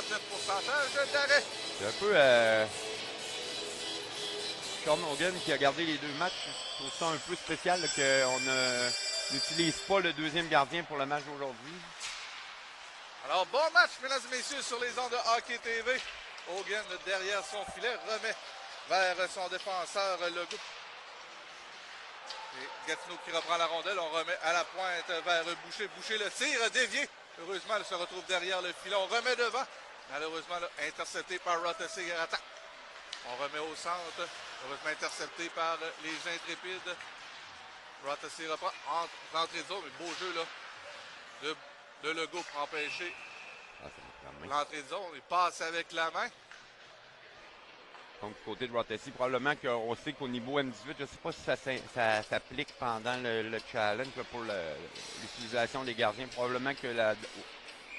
59% d'arrêt. C'est un peu Sean Hogan qui a gardé les deux matchs. Je trouve ça un peu spécial qu'on n'utilise pas le deuxième gardien pour le match d'aujourd'hui. Alors, bon match, mesdames et messieurs, sur les ondes de Hockey TV. Hogan, derrière son filet, remet vers son défenseur Legault. Et Gatineau qui reprend la rondelle. On remet à la pointe vers Boucher. Boucher, le tir dévié. Heureusement, elle se retrouve derrière le filet. On remet devant. Malheureusement, là, intercepté par Rothesay Garata. On remet au centre. Heureusement, intercepté par les Intrépides. Rothesay reprend entre l'entrée de zone. Mais beau jeu là de Legault pour empêcher l'entrée de zone. Il passe avec la main. Donc, du côté de Rothesay, probablement qu'on sait qu'au niveau M18, je ne sais pas si ça s'applique pendant le challenge là, pour l'utilisation des gardiens. Probablement que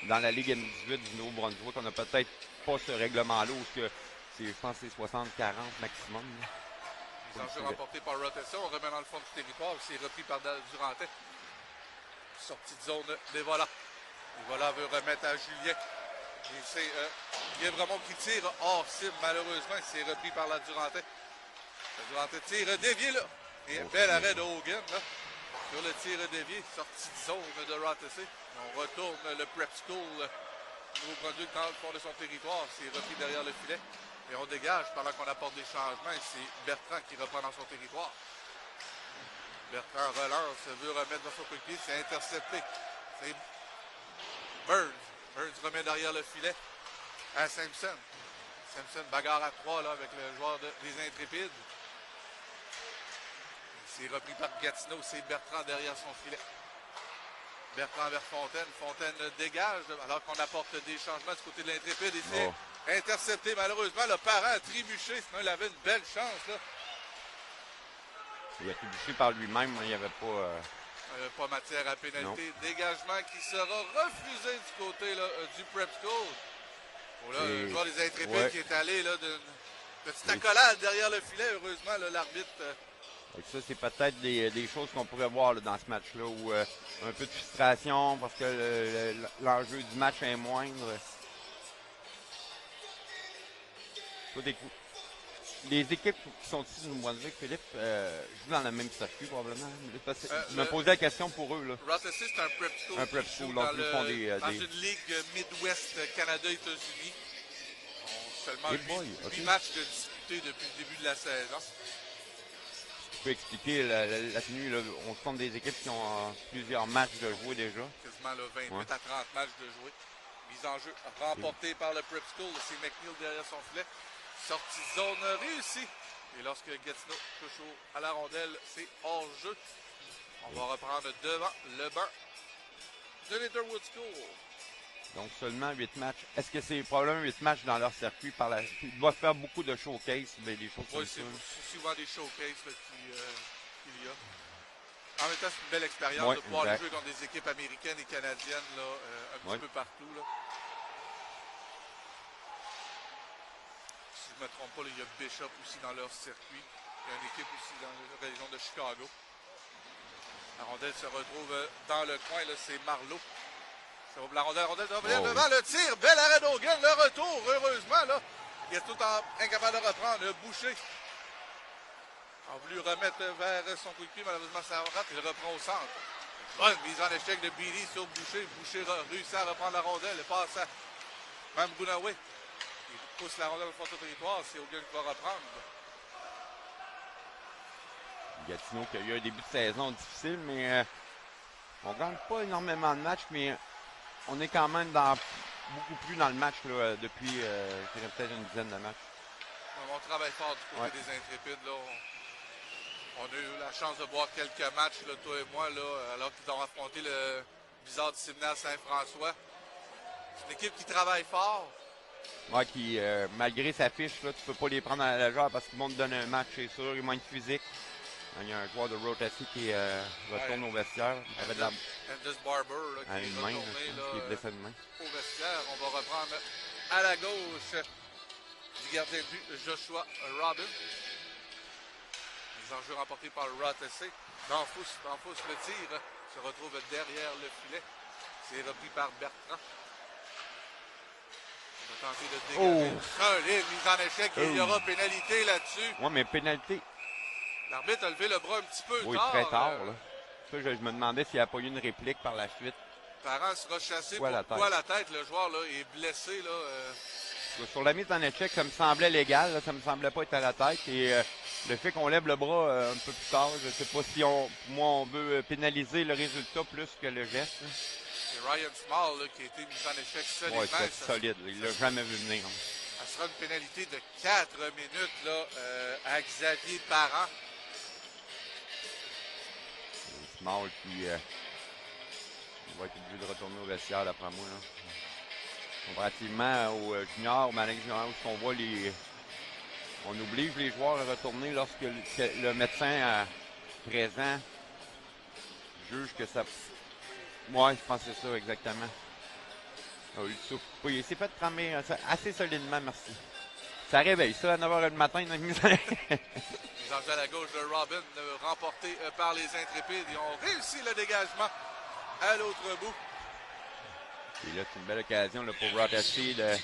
dans la Ligue M18 du Nouveau-Brunswick, on n'a peut-être pas ce règlement-là où je pense que c'est 60-40 maximum. Les enjeux remportés par Rothesay. On remet dans le fond du territoire. C'est repris par Durantais. Sortie de zone des Volants. Les Volants veut remettre à Julien. Et c'est Guévremont qui tire hors cible, malheureusement. C'est repris par la Durantais. La Durantais tire dévié là. Et un bel arrêt de Hogan là. Sur le tir dévié. Sortie de zone de Rothesay. On retourne le Prep School Nouveau-Brunswick dans le fond de son territoire. C'est repris derrière le filet. Et on dégage pendant qu'on apporte des changements. Et c'est Bertrand qui reprend dans son territoire. Bertrand relance, veut remettre dans son coéquipier. C'est intercepté. C'est Burns. Burns remet derrière le filet à Simpson. Simpson bagarre à 3 là, avec le joueur des Intrépides. C'est repris par Gatineau. C'est Bertrand derrière son filet. Bertrand vers Fontaine. Fontaine dégage alors qu'on apporte des changements du côté de l'Intrépide. Et c'est intercepté malheureusement. Le parent a trébuché. Sinon il avait une belle chance. Là. Il a trébuché par lui-même. Il n'y avait pas... pas matière à pénalité. Non. Dégagement qui sera refusé du côté là, du Prep School. Oh, là, le joueur des Intrépides qui est allé d'une petite accolade derrière le filet. Heureusement, l'arbitre... Ça, c'est peut-être des choses qu'on pourrait voir là, dans ce match-là, où un peu de frustration parce que l'enjeu du match est moindre. Les équipes qui sont ici du Nouveau-Brunswick, Philippe, jouent dans le même circuit probablement. Je me posais la question pour eux. Rothesay, c'est un prep school. Un prep school, donc ils font dans une ligue Midwest Canada-États-Unis. Seulement 8 matchs de disputés depuis le début de la saison. Tu peux expliquer la tenue, là, on se compte des équipes qui ont plusieurs matchs de jouer déjà. Quasiment là, 28 à 30 matchs de jouer. Mise en jeu remportée par le Prep School. C'est McNeil derrière son filet. Sortie de zone réussie. Et lorsque Gatineau touche à la rondelle, c'est hors jeu. On va reprendre devant le banc de Litterwood School. Donc seulement 8 matchs. Est-ce que c'est probablement 8 matchs dans leur circuit par la suite? Ils doivent faire beaucoup de showcases, mais des choses comme ça. C'est souvent des showcases qu'il y a. En même temps, c'est une belle expérience de pouvoir jouer contre des équipes américaines et canadiennes là, un petit peu partout. Là. Si je ne me trompe pas, là, il y a Bishop aussi dans leur circuit. Il y a une équipe aussi dans la région de Chicago. La rondelle se retrouve dans le coin, c'est Marleau. La rondelle devant le tir. Bel arrêt d'Hogan. Le retour, heureusement. Là, il est tout incapable de reprendre. Boucher a voulu remettre vers son coéquipier. Malheureusement, ça rate. Il reprend au centre. Bonne mise en échec de Billy sur Boucher. Boucher réussit à reprendre la rondelle. Il passe à Mamgounaoui. Il pousse la rondelle au fond du territoire. C'est Hogan qui va reprendre. Gatineau qui a eu un début de saison difficile, mais on ne gagne pas énormément de matchs, mais on est quand même beaucoup plus dans le match là, depuis peut-être une dizaine de matchs. On travaille fort du côté des Intrépides. Là. On a eu la chance de voir quelques matchs, là, toi et moi, là, alors qu'ils ont affronté le Blizzard du Séminaire Saint-François. C'est une équipe qui travaille fort. Ouais, qui, malgré sa fiche, là, tu peux pas les prendre à la légère parce qu'ils vont te donner un match, c'est sûr, ils manquent physique. Il y a un joueur de Rothesay qui retourne au vestiaire. Anders Barber là, qui est retourné qui est blessé de main. Au vestiaire. On va reprendre à la gauche du gardien de but Joshua Robin. Les enjeux remportés par Rothesay. D'Anfous, le tir se retrouve derrière le filet. C'est repris par Bertrand. va tenter de dégager. Solide, mise en échec. Il y aura pénalité là-dessus. Ouais, mais pénalité. L'arbitre a levé le bras un petit peu Oui, tard. très tard, là. Ça, je me demandais s'il n'y a pas eu une réplique par la suite. Parent sera chassé Quoi pour quoi la tête. Le joueur là, est blessé. Là, Sur la mise en échec, ça me semblait légal. Là, ça me semblait pas être à la tête. Et le fait qu'on lève le bras un peu plus tard, je sais pas si on veut pénaliser le résultat plus que le geste. Là. C'est Ryan Small là, qui a été mis en échec solidement. Ouais, c'est solide. Il l'a jamais vu venir. Ça sera une pénalité de 4 minutes là, à Xavier Parent. Small qui va être obligé de retourner au vestiaire d'après moi. Là. Comparativement au junior, au junior, où on voit on oblige les joueurs à retourner lorsque le médecin présent juge que ça. Ouais, je pense que c'est ça exactement. Il s'est fait cramer assez solidement, merci. Ça réveille ça à 9h du matin. Les enjeux à la gauche de Robin, remportés par les Intrépides. Ils ont réussi le dégagement à l'autre bout. Et là, c'est une belle occasion là, pour Rothesay de...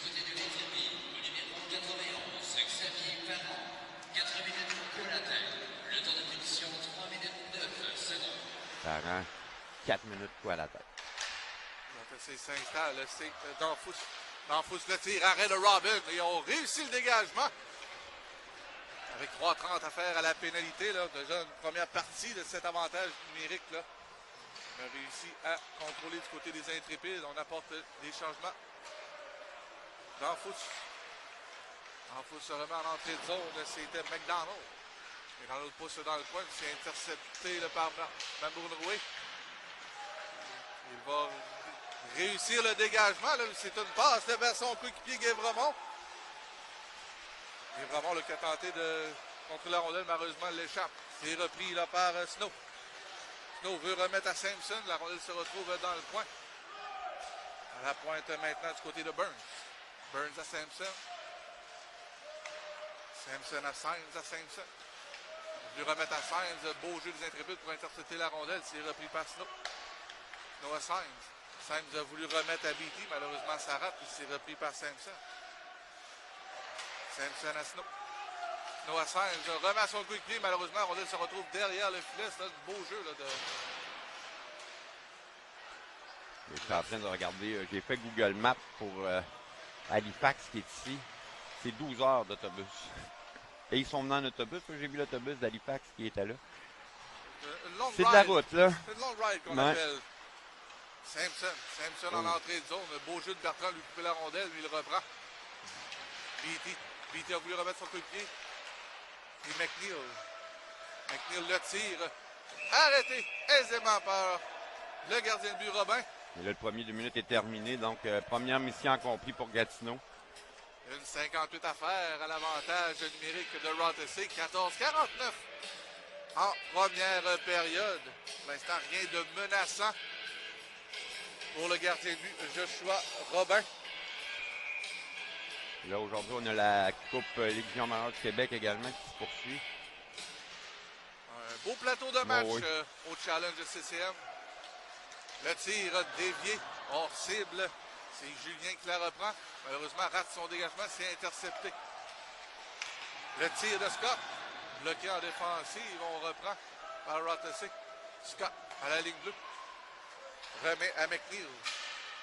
Parent, 4 minutes quoi à la tête. Rothesay s'installe, c'est Danfous le tir, arrêt de Robin. Ils ont réussi le dégagement. Avec 3:30 à faire à la pénalité, là, déjà une première partie de cet avantage numérique. Là. On a réussi à contrôler du côté des Intrépides. On apporte des changements. Danfous se remet en entrée de zone. C'était McDonald. McDonald pousse dans le coin. C'est intercepté là, par Mamounroué. Il va réussir le dégagement. Là. C'est une passe vers son coéquipier Guévremont. Guévremont qui a tenté de contrôler la rondelle. Malheureusement, elle l'échappe. C'est repris là, par Snow. Snow veut remettre à Sampson. La rondelle se retrouve dans le coin. À la pointe maintenant du côté de Burns. Burns à Sampson. Sampson à Sampson. Il veut remettre à Sainz. Beau jeu des Intrépides pour intercepter la rondelle. C'est repris par Snow. Snow à Sainz. Sainz a voulu remettre à Beatty. Malheureusement, ça rate. Puis c'est repris par Sampson. Sampson à Snow. Snow à Sainz. Remet à son coéquipier. Malheureusement, la rondelle se retrouve derrière le filet. C'est un beau jeu là, de... Je suis en train de regarder. J'ai fait Google Maps pour Halifax qui est ici. C'est 12 heures d'autobus. Et ils sont venus en autobus. J'ai vu l'autobus d'Halifax qui était là. C'est de la route, là. C'est une long ride qu'on appelle. Sampson en entrée de zone. Beau jeu de Bertrand, lui couper la rondelle, lui il reprend. Beatty a voulu remettre son coéquipier. Et McNeil le tire. Arrêté aisément par le gardien de but Robin. Et là, le premier 2 minutes est terminé. Donc, première mission accomplie pour Gatineau. Une 58 à faire à l'avantage numérique de Rothesay. 14-49 en première période. Pour l'instant, rien de menaçant pour le gardien de but Joshua Robin. Là, aujourd'hui, on a la Coupe Ligue junior majeure du Québec également qui se poursuit. Un beau plateau de match au challenge de CCM. Le tir dévié hors cible. C'est Julien qui la reprend. Malheureusement, rate son dégagement. C'est intercepté. Le tir de Scott. Bloqué en défensive. On reprend par Rothesay. Scott à la ligne bleue. Remet à McNeil.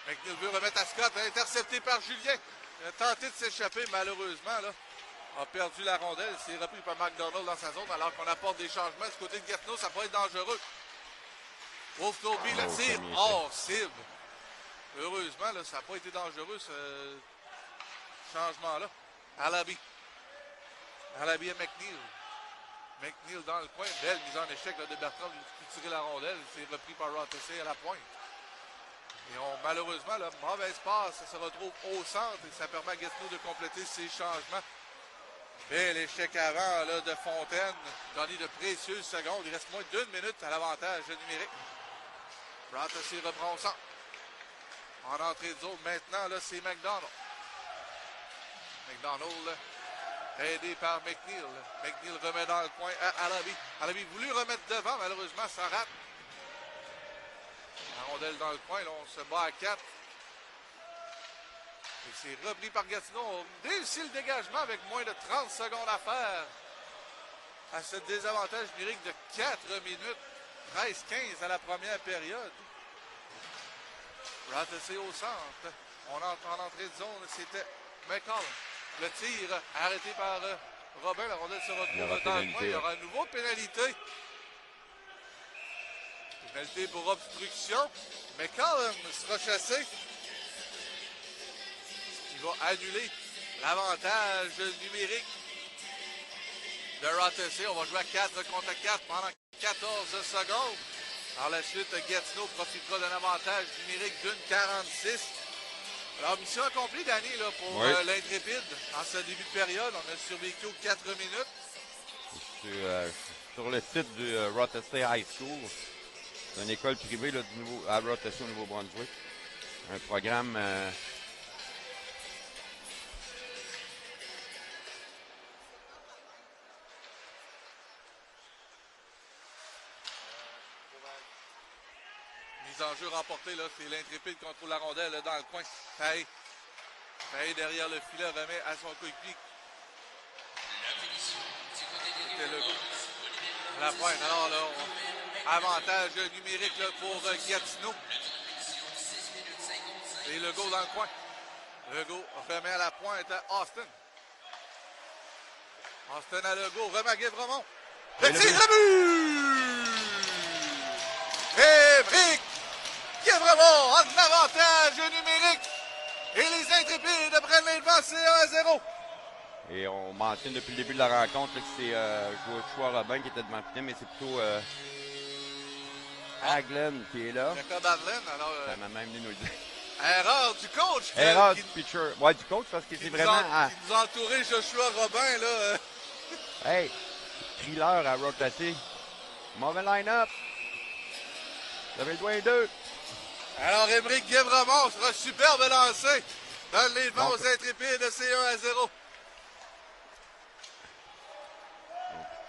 McNeil veut remettre à Scott. Intercepté par Julien. Il a tenté de s'échapper. Malheureusement, là, a perdu la rondelle. C'est repris par McDonald dans sa zone. Alors qu'on apporte des changements du côté de Gatineau. Ça peut être dangereux. Wolf Colby le tire hors cible. Heureusement, là, ça n'a pas été dangereux, ce changement-là. Alabi à McNeil. McNeil dans le coin. Belle mise en échec là, de Bertrand qui tirait la rondelle. C'est repris par Rothesay à la pointe. Et malheureusement, la mauvaise passe ça se retrouve au centre et ça permet à Gatineau de compléter ses changements. Bel échec avant là, de Fontaine. Gagné de précieuses secondes. Il reste moins d'1 minute à l'avantage numérique. Rothesay reprend au centre. En entrée de zone, maintenant, là, c'est McDonald. McDonald, aidé par McNeil. McNeil remet dans le coin à Alabi. Alabi voulu remettre devant, malheureusement, ça rate. La rondelle dans le coin, là, on se bat à 4. Et c'est repris par Gatineau. On réussit le dégagement avec moins de 30 secondes à faire. À ce désavantage numérique de 4 minutes. 13-15 à la première période. Rothesay au centre. On entre en entrée de zone. C'était McCollum. Le tir arrêté par Robin. La rondelle se retrouve dans le coin. Il y aura une nouveau pénalité. Pénalité pour obstruction. McCollum sera chassé. Il va annuler l'avantage numérique de Rothesay. On va jouer à 4 contre 4 pendant 14 secondes. Par la suite, Gatineau profitera d'un avantage numérique d'une 46. Alors, mission accomplie, Danny, là, pour l'Intrépide. En ce début de période, on a survécu aux 4 minutes. Sur le site du Rothesay High School, c'est une école privée là, à Rothesay au Nouveau-Brunswick. Un programme... En jeu remporté, là, c'est l'Intrépide qui contrôle la rondelle là, dans le coin. Paye derrière le filet, remet à son coéquipier. C'était Legault. À la pointe. Alors là, avantage numérique là, pour Gatineau. Et Legault dans le coin. Legault remet à la pointe à Austin. Austin à Legault, remet à Guévremont. Le tir de but! Et Brick! Guévremont en avantage numérique. Et les Intrépides prennent les devants, c'est 1-0. Et on mentionne depuis le début de la rencontre là, que c'est Joshua Robin qui était devant le filet, mais c'est plutôt Hagelin qui est là. Jacob Hagelin, alors... ça m'a même dit nous le dire. Erreur du coach. Erreur du pitcher. Ouais, du coach, parce que c'est vraiment... Qui nous a entouré Joshua Robin, là. Hey, thriller à Rothesay. Mauvais line-up. Vous avez le doigt 2. Alors, Émeric Guévremont sera superbe lancé. Donne les devants aux Intrépides, c'est 1-0.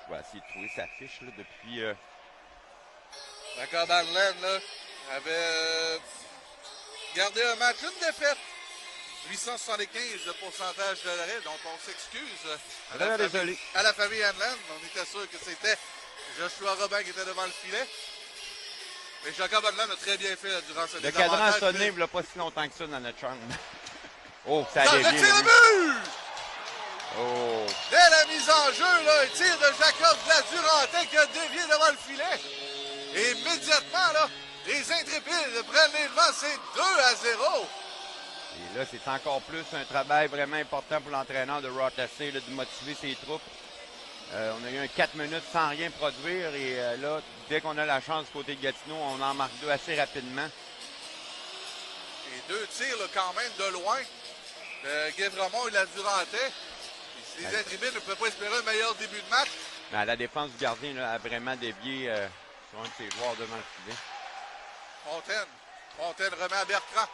Je vais essayer de trouver sa fiche là, depuis... Jacob Hagelin, là, avait gardé un match, une défaite. 875 de pourcentage de l'arrêt, donc on s'excuse à la famille Hanlon. On était sûr que c'était Joshua Robin qui était devant le filet. Mais Jacob Hanlon a très bien fait là, durant ce désavantage. Le cadran a sonné il n'y a pas si longtemps que ça dans notre chambre. Oh, ça a dévié. Le tir de but! Oh. Dès la mise en jeu, là, un tir de Jacob Ladurantin qui a dévié devant le filet. Et immédiatement, là, les Intrépides prennent les devants, c'est 2-0. Et là, c'est encore plus un travail vraiment important pour l'entraîneur de Rothesay, de motiver ses troupes. On a eu un 4 minutes sans rien produire et là, dès qu'on a la chance du côté de Gatineau, on en marque 2 assez rapidement. Et 2 tirs là, quand même de loin de Guévremont et la Durantais. Les Intrépides ne peuvent pas espérer un meilleur début de match. Mais la défense du gardien là, a vraiment dévié sur un de ses joueurs devant le filet. Fontaine remet à Bertrand.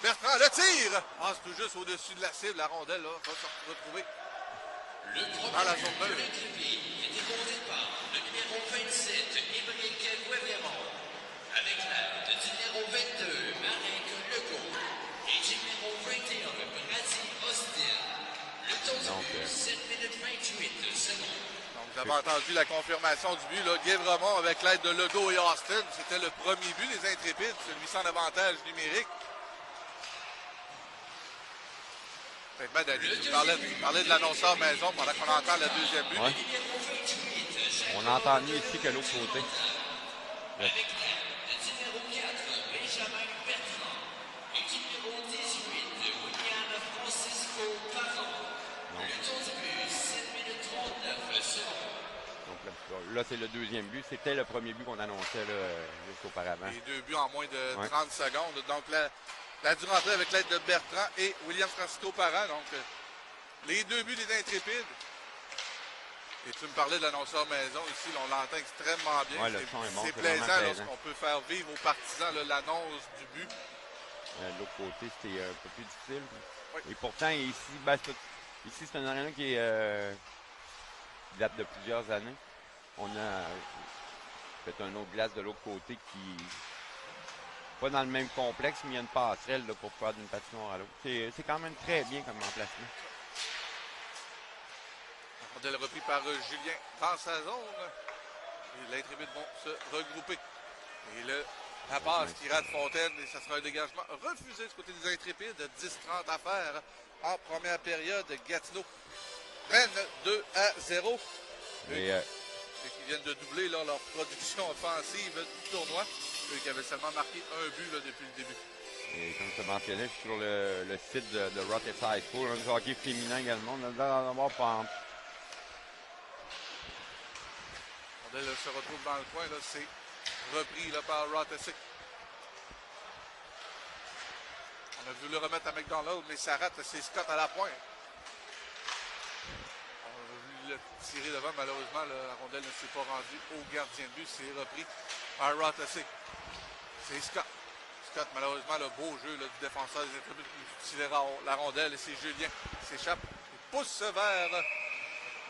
Bertrand, le tir! Passe tout juste au-dessus de la cible. La rondelle là, va se retrouver dans la zone bleue. Était conduit par le numéro 27, Émeric Guévremont, avec l'aide du numéro 22, Marek Legault, et du numéro 21, Brady Austin. Le temps du but, 7 minutes 28 secondes. Donc, vous avez entendu la confirmation du but. Là, Guévremont avec l'aide de Legault et Austin. C'était le premier but des Intrépides, celui-ci en avantage numérique. Effectivement, Danny, tu parlais de l'annonceur maison pendant qu'on entend le deuxième but. Ouais. On entend mieux ici que l'autre côté. Avec le numéro 4, Benjamin Bertrand, et le numéro 18, William Francisco Parent. Le temps du but, 7 minutes 39 secondes. Donc là c'est le deuxième but. C'était le premier but qu'on annonçait là, juste auparavant. Les 2 buts en moins de 30 secondes. Donc la Durantais avec l'aide de Bertrand et William Francisco Parent. Donc les 2 buts des Intrépides. Et tu me parlais de l'annonceur maison ici, là, on l'entend extrêmement bien. Ouais, le son est bon, c'est plaisant lorsqu'on peut faire vivre aux partisans l'annonce du but. De l'autre côté, c'était un peu plus difficile. Oui. Et pourtant, ici c'est un aréna qui date de plusieurs années. On a fait un autre glace de l'autre côté qui pas dans le même complexe, mais il y a une passerelle là, pour faire d'une patinoire à l'autre. C'est quand même très bien comme emplacement. La rondelle repris par Julien dans sa zone. Et les Intrépides vont se regrouper. Et la passe qui rate Fontaine, et ça sera un dégagement refusé du côté des Intrépides. 10-30 à faire en première période. Gatineau mène 2-0. Et, Et qui viennent de doubler là, leur production offensive du tournoi. Eux qui avaient seulement marqué un but là, depuis le début. et comme je te mentionnais, je suis sur le site de Rochester High School, un hockey féminin également. On a d'en avoir pas. Rondelle se retrouve dans le coin. Là, c'est repris là, par Rothesay. On a voulu le remettre à McDonald, mais ça rate. C'est Scott à la pointe. On a voulu le tirer devant. Malheureusement, la rondelle ne s'est pas rendue au gardien de but. C'est repris par Rothesay. C'est Scott. Scott, malheureusement, le beau jeu là, du défenseur des Intrépides qui utilise la rondelle. Et c'est Julien qui s'échappe. Il pousse vers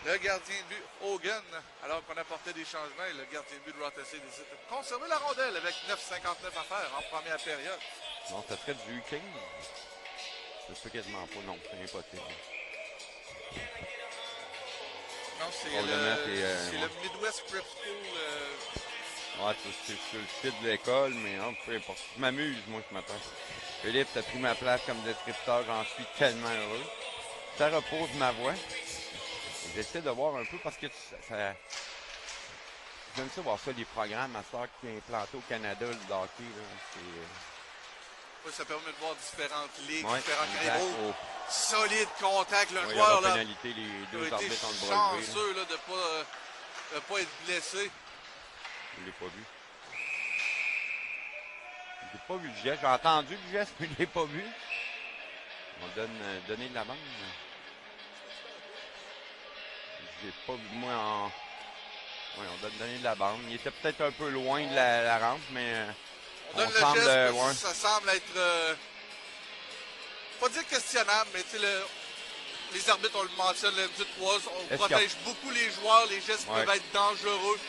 le gardien de but, Hogan, alors qu'on apportait des changements. Et le gardien de but de Rothesay décide de conserver la rondelle avec 9,59 à faire en première période. Non, ça serait du King. Je sais quasiment pas. Non, c'est impossible. Non, c'est Probablement, le Midwest Prep School. Ouais, c'est sur le site de l'école, mais non, peu importe. Je m'amuse, moi, ce matin. Philippe, t'as pris ma place comme descripteur, j'en suis tellement heureux. Ça repose ma voix. J'essaie de voir un peu parce que j'aime ça voir ça, les programmes à ça qui sont implantés au Canada, le hockey. Oui, ça permet de voir différentes ligues, Ouais, différents exact. niveaux. Solide contact, le Il y joueur aura là, pénalité, les a deux été arbitres ont le bras levé. chanceux là, de ne pas être blessé. Je ne l'ai pas vu. J'ai pas vu le geste. J'ai entendu le geste, mais je ne l'ai pas vu. On donne donner de la bande. J'ai pas vu moi en. Oui, on donne donner de la bande. Il était peut-être un peu loin de la rampe, mais On donne semble, le geste, ouais. ça semble être pas dire questionnable, mais les arbitres, on le mentionne lundi 3, on protège beaucoup les joueurs, les gestes peuvent être dangereux.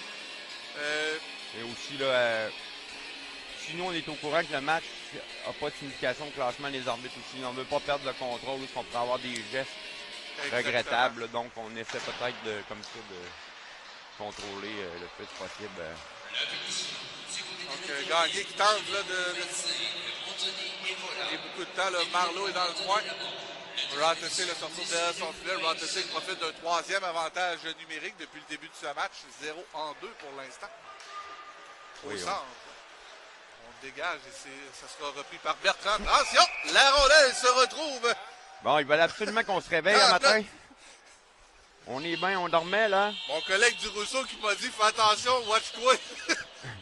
Et aussi, là, si nous, on est au courant que le match n'a pas de signification au classement, les arbitres aussi, on ne veut pas perdre le contrôle, parce qu'on pourrait avoir des gestes regrettables, là, donc on essaie peut-être de, comme ça, de contrôler le plus possible. Donc, Gagné qui tente là, de gagner beaucoup de temps. Là. Marleau est dans le coin. Rothesay le sorti derrière son filet. Rothesay profite d'un troisième avantage numérique depuis le début de ce match. 0-2 pour l'instant. Au centre. On dégage et ça sera repris par Bertrand. Attention! La rondelle se retrouve. Bon, il fallait absolument qu'on se réveille le matin. On est bien, on dormait, là. Mon collègue du Rousseau qui m'a dit, fais attention, watch-toi.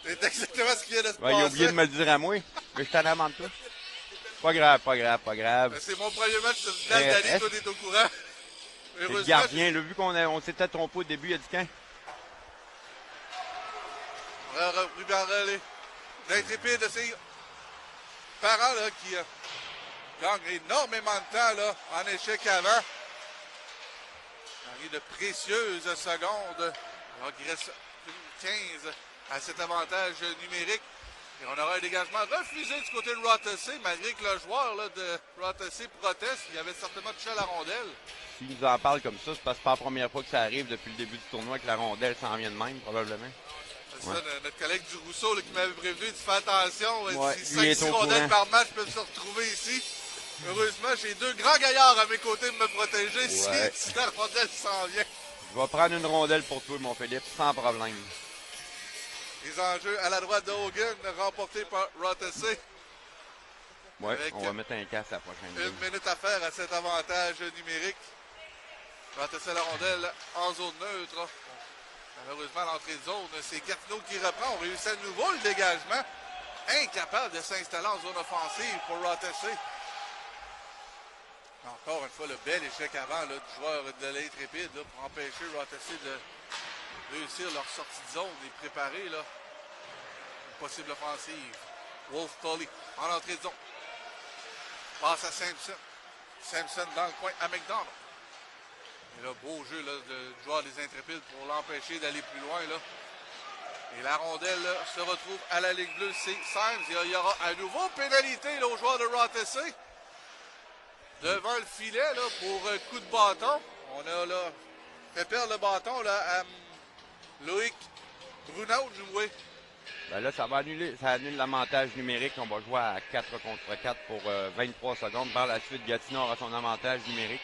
C'est exactement ce qui vient de se passer. Il a oublié de me le dire à moi, mais je t'en amende tout. Pas grave, pas grave, pas grave. C'est mon premier match de finale d'année, toi t'es au courant. C'est le gardien, là, vu qu'on s'était trompé au début, il a dit quand? Ruben Relais. L'Intrépide de ses parents là, qui gagnent énormément de temps là, en échec avant. De précieuses secondes. Alors qu'il reste 15 à cet avantage numérique. Et on aura un dégagement refusé du côté de Rothesay, malgré que le joueur là, de Rothesay proteste. Il avait certainement touché à la rondelle. S'il nous en parle comme ça, c'est parce que c'est pas la première fois que ça arrive depuis le début du tournoi que la rondelle s'en vient de même, probablement. C'est ça, notre collègue du Rousseau là, qui m'avait prévenu, il dit fais attention, ouais, 5-6 rondelles par match peuvent se retrouver ici. Heureusement, j'ai deux grands gaillards à mes côtés de me protéger si la rondelle s'en vient. Je vais prendre une rondelle pour toi, mon Philippe, sans problème. Les enjeux à la droite de Hogan, remportés par Rothesay. Oui, on va mettre un casse à la prochaine. Une minute à faire à cet avantage numérique. Rothesay la rondelle en zone neutre. Malheureusement, l'entrée de zone, c'est Gatineau qui reprend. On réussit à nouveau le dégagement. Incapable de s'installer en zone offensive pour Rothesay. Encore une fois, le bel échec avant là, du joueur de l'Intrépide pour empêcher Rothesay de réussir leur sortie de zone et préparer là, une possible offensive. Wolf Tully en entrée de zone. Passe à Sampson. Sampson dans le coin à McDonald. Et là, beau jeu là, du joueur des Intrépides pour l'empêcher d'aller plus loin. Là. Et la rondelle là, se retrouve à la ligne bleue. C'est Symes. Et il y aura à nouveau pénalité là, aux joueurs de Rothesay. Devant le filet là, pour coup de bâton. On a là fait perdre le bâton là, à Loïc Brunau. Oui. Ben là, ça annule l'avantage numérique. On va jouer à 4 contre 4 pour 23 secondes. Par la suite, Gatineau aura son avantage numérique.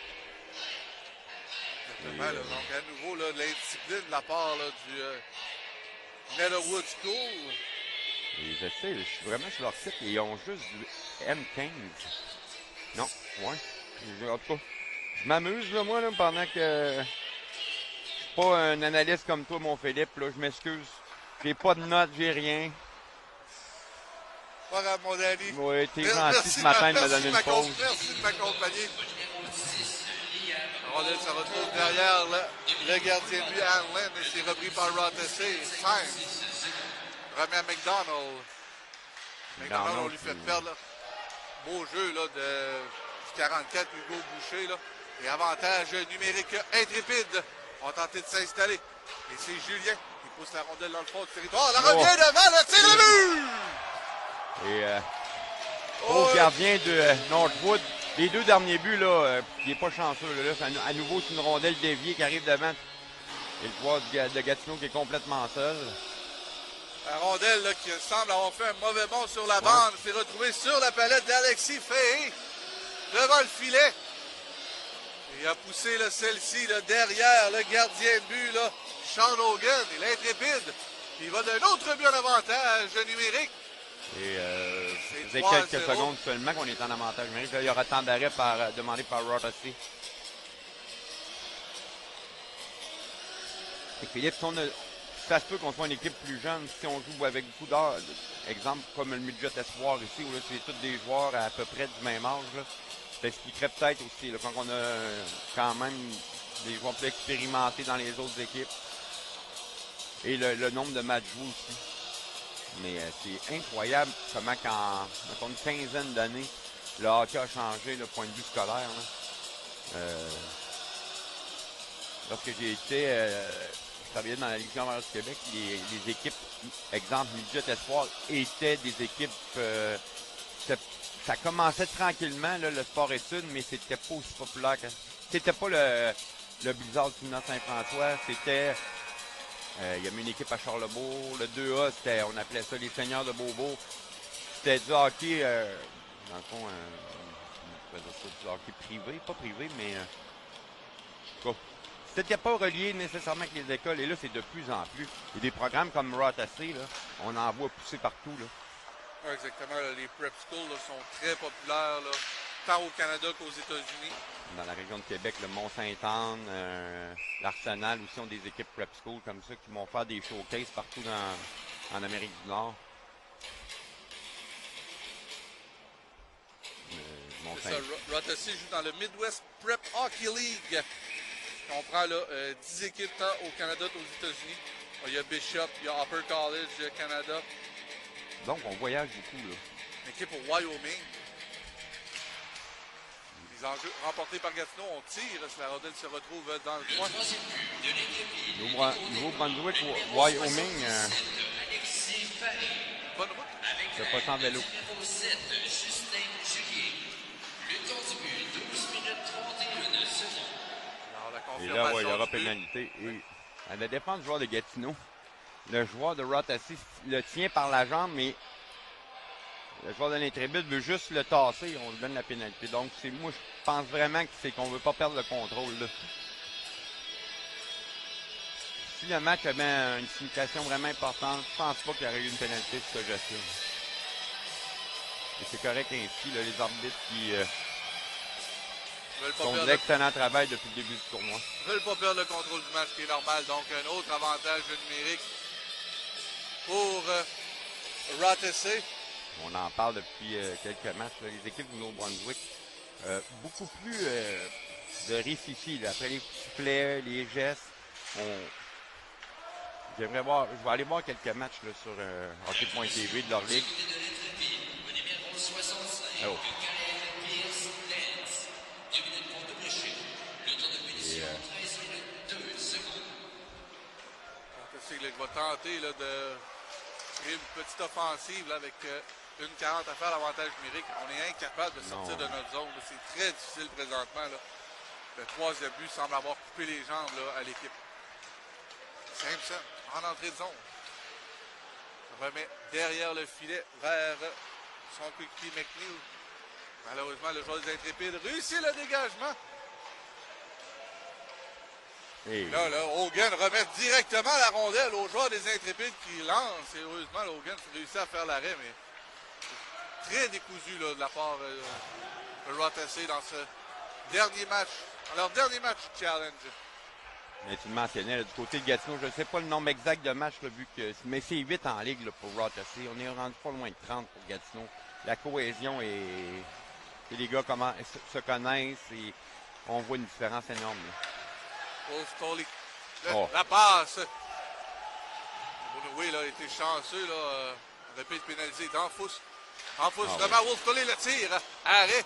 Exactement, là, donc à nouveau là, de l'indiscipline de la part là, du Netherwood School. Et je sais, je suis vraiment sur leur site et ils ont juste du M15. Non, ouais. En tout cas, je m'amuse là, moi, là, pendant que je suis pas un analyste comme toi, mon Philippe. Là, je m'excuse. J'ai pas de notes, j'ai rien. Pas grave, mon ami. Oui, t'es gentil ce matin de me donner une pause. Merci de m'accompagner. La rondelle se retrouve derrière le gardien de but, Allen, et c'est repris par Rothesay. Symes remet à McDonald. McDonald, on lui fait perdre. Là. Beau jeu là, du 44, Hugo Boucher. Là. Et avantage numérique intrépide. On tenté de s'installer. Et c'est Julien qui pousse la rondelle dans le fond du territoire. La revient devant, le tir de but! Et au gardien de Northwood, les deux derniers buts, là, il n'est pas chanceux. Là, à nouveau, c'est une rondelle déviée qui arrive devant. Et le joueur de Gatineau qui est complètement seul. La rondelle là, qui semble avoir fait un mauvais bond sur la bande s'est retrouvée sur la palette d'Alexis Fahey devant le filet. Et il a poussé là, celle-ci là, derrière le gardien de but, là, Sean Hogan, et l'intrépide. Il va d'un autre but en avantage numérique. Et c'est quelques secondes seulement qu'on est en avantage numérique. Là, il y aura temps d'arrêt demandé par Rothesay. Et Philippe, ça se peut qu'on soit une équipe plus jeune, si on joue avec beaucoup d'heures, exemple comme le midget espoir ici, où c'est tous des joueurs à peu près du même âge, là, ça expliquerait peut-être aussi, là, quand on a quand même des joueurs plus expérimentés dans les autres équipes. Et le nombre de matchs joués aussi. Mais c'est incroyable comment dans une quinzaine d'années, le hockey a changé le point de vue scolaire. Là. Lorsque j'ai été je travaillais dans la Ligue junior du Québec, les équipes, exemple, Midget Espoir, étaient des équipes... ça commençait tranquillement, là, le sport-études, mais c'était pas aussi populaire que... C'était pas le Blizzard du Saint-François, c'était... il y avait une équipe à Charlebourg, le 2A, on appelait ça les Seigneurs de Beaubourg. C'était du hockey, dans le fond, on faisait ça, du hockey privé, pas privé, mais... C'était pas relié nécessairement avec les écoles, et là, c'est de plus en plus. Et des programmes comme Rothesay, là, on en voit pousser partout. Là. Ouais, exactement. Là, les prep schools là, sont très populaires, là, tant au Canada qu'aux États-Unis. Dans la région de Québec, le Mont-Saint-Anne, l'Arsenal aussi ont des équipes prep school comme ça qui vont faire des showcases partout en Amérique du Nord. C'est ça, Rothesay joue dans le Midwest Prep Hockey League. On prend là, 10 équipes tant au Canada qu'aux États-Unis. Il y a Bishop, il y a Upper College Canada. Donc, on voyage beaucoup. Là. Une équipe au Wyoming. Les enjeux remportés par Gatineau, on tire. Si la rondelle se retrouve dans le coin. Nouveau-Brunswick, Wyoming. Bonne route. C'est pas sans vélo. Et là, ouais, il y aura pénalité. Et à la défense du joueur de Gatineau, le joueur de Rothesay le tient par la jambe, mais le joueur de l'intrébute veut juste le tasser. On lui donne la pénalité. Donc, moi, je pense vraiment qu'on ne veut pas perdre le contrôle. Là. Si le match avait une signification vraiment importante, je pense pas qu'il y aurait eu une pénalité sur ce geste-là. Et c'est correct ainsi, là, les arbitres qui... font de l'excellent travail depuis le début du tournoi. Ils ne veulent pas perdre le contrôle du match, qui est normal. Donc, un autre avantage numérique pour Rothesay. On en parle depuis quelques matchs. Là. Les équipes du Nouveau-Brunswick, beaucoup plus de rififi. Là. Après les sifflets, les gestes, je vais aller voir quelques matchs là, sur hockey.tv de leur ligue. Oh. va tenter là, de créer une petite offensive là, avec une 40 à faire l'avantage numérique. On est incapable de sortir de notre zone. C'est très difficile présentement. Là. Le troisième but semble avoir coupé les jambes là, à l'équipe. Simpson en entrée de zone. Remet derrière le filet vers son coéquipier McNeil. Malheureusement, le joueur des Intrépides réussit le dégagement. Et Là, Hogan remet directement la rondelle au joueur des Intrépides qui lance. Et heureusement, Hogan réussit à faire l'arrêt, mais très décousu là, de la part de Rothesay dans ce dernier match. Dans leur dernier match challenge. mais tu le mentionnais, là, du côté de Gatineau, je ne sais pas le nombre exact de matchs, là, vu que, mais c'est 8 en ligue là, pour Rothesay. On est rendu pas loin de 30 pour Gatineau. La cohésion et les gars comment, se connaissent et on voit une différence énorme. Stoli. Oh. La passe. Bonoué a été chanceux. Là, répète pénalisé d'Anfous. Anfous vraiment Wolf Stoli le tir. Arrêt.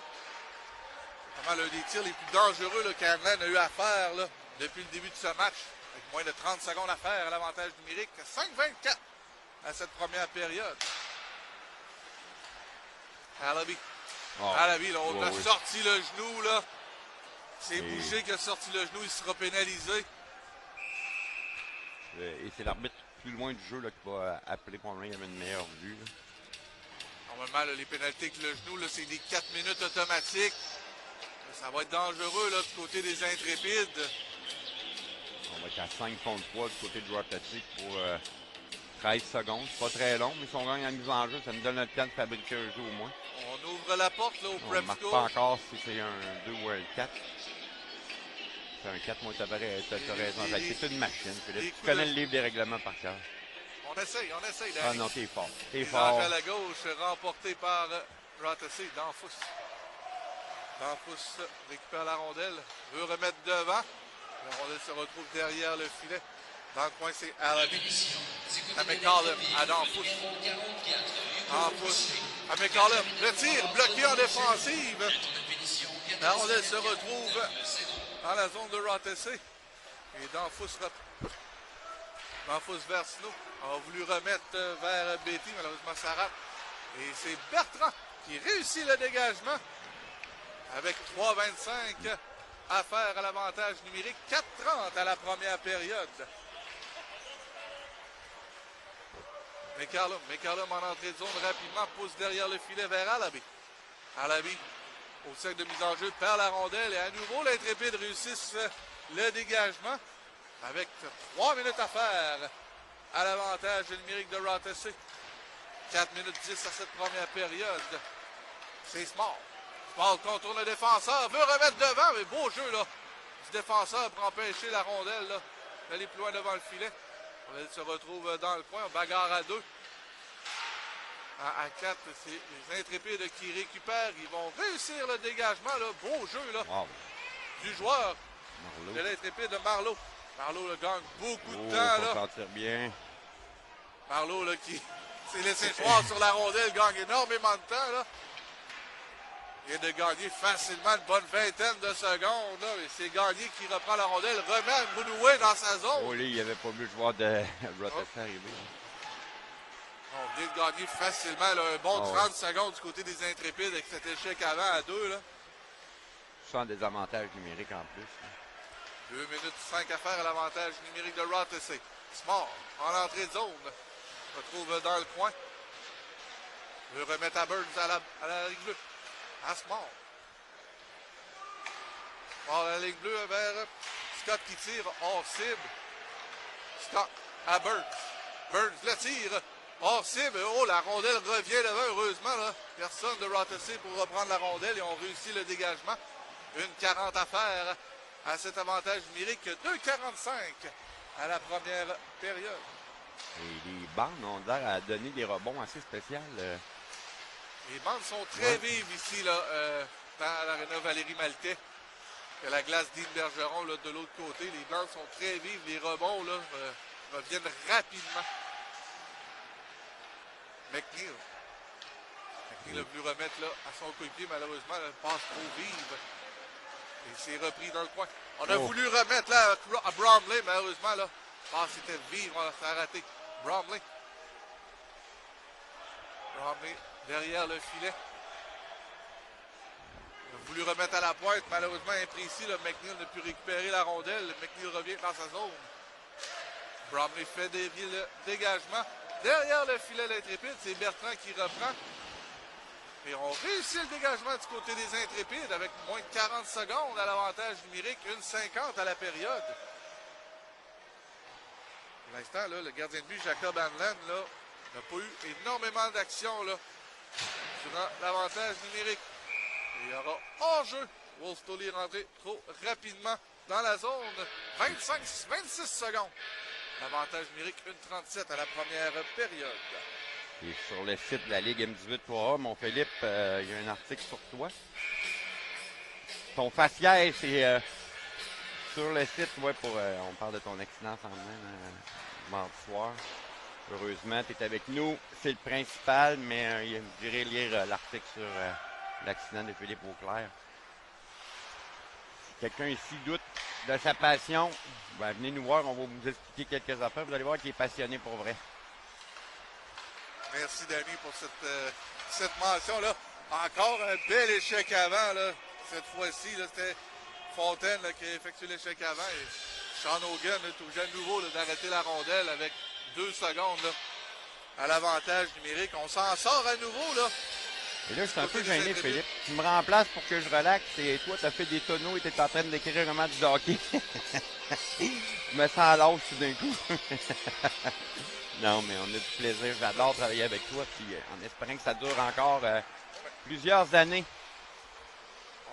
Vraiment l'un des tirs les plus dangereux qu'Anlin a eu à faire là, depuis le début de ce match. Avec moins de 30 secondes à faire à l'avantage numérique. 5-24 à cette première période. Alabi. Alabi, là, on a sorti le genou. Là. C'est Boucher qui a sorti le genou. Il sera pénalisé. Et c'est l'arbitre plus loin du jeu là, qui va appeler pour lui. Il y avait une meilleure vue. Là. Normalement, là, les pénalités avec le genou, c'est des 4 minutes automatiques. Ça va être dangereux là, du côté des Intrépides. On va être à 5 contre 3 du côté de Rothesay pour 13 secondes. C'est pas très long, mais si on gagne la mise en jeu, ça nous donne le temps de fabriquer un jeu au moins. On ouvre la porte là, au On ne prep marque score. pas encore si c'est un 2 ou un 4. C'est un 4, moi, t'as raison. C'est une machine. Tu connais le livre des règlements par cœur. On essaye. Ah non, t'es fort. T'es fort. fort. À la gauche, remporté par Rothesay. Danfous. Danfous récupère la rondelle. Veut remettre devant. La rondelle se retrouve derrière le filet. Dans le coin, c'est Alabi. À McCollum, à Danfous. Danfous. À McCollum. Le tir bloqué en défensive. La rondelle se retrouve dans la zone de Rothesay. Et Danfous Versino a voulu remettre vers Betty. Malheureusement, ça rate. Et c'est Bertrand qui réussit le dégagement. Avec 3,25 à faire à l'avantage numérique. 4,30 à la première période. McCallum en entrée de zone rapidement pousse derrière le filet vers Alabi. Alabi au cercle de mise en jeu perd la rondelle et à nouveau l'Intrépide réussissent le dégagement avec 3 minutes à faire à l'avantage numérique de Rothesay. 4 minutes 10 à cette première période. C'est Small. Small contourne le défenseur, veut remettre devant, mais beau jeu là du défenseur pour empêcher la rondelle d'aller plus loin devant le filet. Elle se retrouve dans le coin, on bagarre à 2. À 4, c'est les Intrépides qui récupèrent. Ils vont réussir le dégagement. Là. Beau jeu là, du joueur de l'Intrépide de Marleau. Marleau là, gagne beaucoup de temps. Là. Sentir bien. Marleau là, qui s'est laissé choir sur la rondelle, gagne énormément de temps. Là. Il vient de gagner facilement une bonne vingtaine de secondes. Là, et c'est Gagné qui reprend la rondelle, remet Mounoué dans sa zone. Oh, il n'y avait pas vu le joueur de Rothesay arriver. On vient de gagner facilement là, un bon 30 secondes du côté des Intrépides avec cet échec avant à 2. Là. Sans des avantages numériques en plus. 2 minutes 5 à faire à l'avantage numérique de Rothesay. Small en entrée de zone. Retrouve dans le coin. Veut remettre à Burns à la ligne bleue. À Small. Small à la ligne bleue vers Scott qui tire hors cible. Scott à Burns. Burns le tire. Hors cible. Oh, la rondelle revient devant. Heureusement, là, personne de Rothesay pour reprendre la rondelle et on réussit le dégagement. 1,40 à faire à cet avantage numérique. 2,45 à la première période. Et les bandes ont l'air à donner des rebonds assez spéciaux. Les bandes sont très vives ici, là, dans l'aréna Valérie Maltais. Il y a la glace d'Yves Bergeron là, de l'autre côté. Les bandes sont très vives. Les rebonds là, reviennent rapidement. McNeil a voulu remettre là, à son coéquipier. Malheureusement, elle passe trop vive. Et c'est repris dans le coin. On a voulu remettre là à Bromley. Malheureusement, là, passe était vive, ça a raté. Bromley. Bromley derrière le filet. Il a voulu remettre à la pointe, malheureusement imprécis. McNeil n'a pu récupérer la rondelle. McNeil revient dans sa zone. Bromley fait dévier le dégagement. Derrière le filet, l'Intrépide, c'est Bertrand qui reprend. Et on réussit le dégagement du côté des Intrépides avec moins de 40 secondes à l'avantage numérique, 1,50 à la période. Pour l'instant, là, le gardien de but, Jacob Hanlan, n'a pas eu énormément d'action durant l'avantage numérique. Et il y aura hors-jeu. Wolf Stoli est rentré trop rapidement dans la zone. 26 secondes. L'avantage numérique, 1,37 à la première période. Et sur le site de la Ligue M18-3A, mon Philippe, il y a un article sur toi. Ton faciès, c'est sur le site, ouais, on parle de ton accident en mardi soir. Heureusement, tu es avec nous. C'est le principal, mais je dirais lire l'article sur l'accident de Philippe Auclair. Si quelqu'un ici doute de sa passion, ben, venez nous voir, on va vous expliquer quelques affaires. Vous allez voir qu'il est passionné pour vrai. Merci, Danny, pour cette mention-là. Encore un bel échec avant. Là. Cette fois-ci, c'était Fontaine qui a effectué l'échec avant. Et Sean Hogan est obligé à nouveau d'arrêter la rondelle avec 2 secondes à l'avantage numérique. On s'en sort à nouveau. Là. Et là, je suis un peu gêné, Philippe. Tu me remplaces pour que je relaxe et toi, tu as fait des tonneaux et tu es en train d'écrire un match de hockey. Je me sens à l'âge tout d'un coup. Non, mais on a du plaisir. J'adore travailler avec toi, puis en espérant que ça dure encore plusieurs années.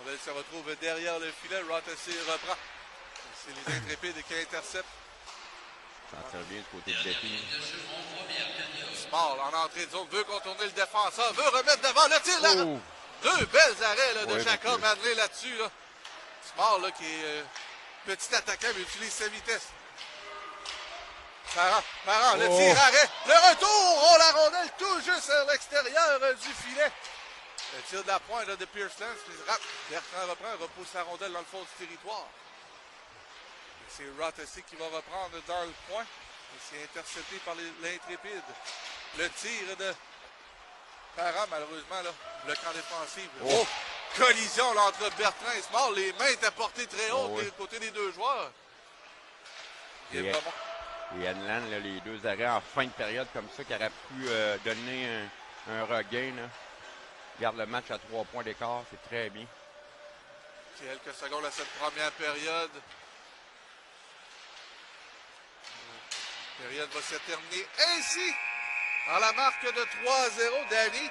On se retrouve derrière le filet. Rothessy reprend. C'est les Intrépides qui interceptent. Ça en tire bien du côté de Défi. Small en entrée de zone, veut contourner le défenseur, veut remettre devant le tir. Là. Oh. 2 belles arrêts là, de Jacob Hanley là-dessus. Là. Small qui est petit attaquant, mais utilise sa vitesse. Parent, le tir arrêt, le retour, oh la rondelle tout juste à l'extérieur du filet. Le tir de la pointe là, de Pierce Lance, Bertrand reprend, repousse la rondelle dans le fond du territoire. C'est Rothessy qui va reprendre dans le point. C'est intercepté par l'Intrépide. Le tir de Parent, malheureusement, là, bloquant défensif. Oh! Collision là, entre Bertrand et Small. Les mains étaient portées très hautes du côté des deux joueurs. Et Hanlan, les 2 arrêts en fin de période comme ça, qui auraient pu donner un regain. Là. Garde le match à 3 points d'écart, c'est très bien. Quelques secondes à cette première période. La période va se terminer ainsi. En la marque de 3-0, Danny.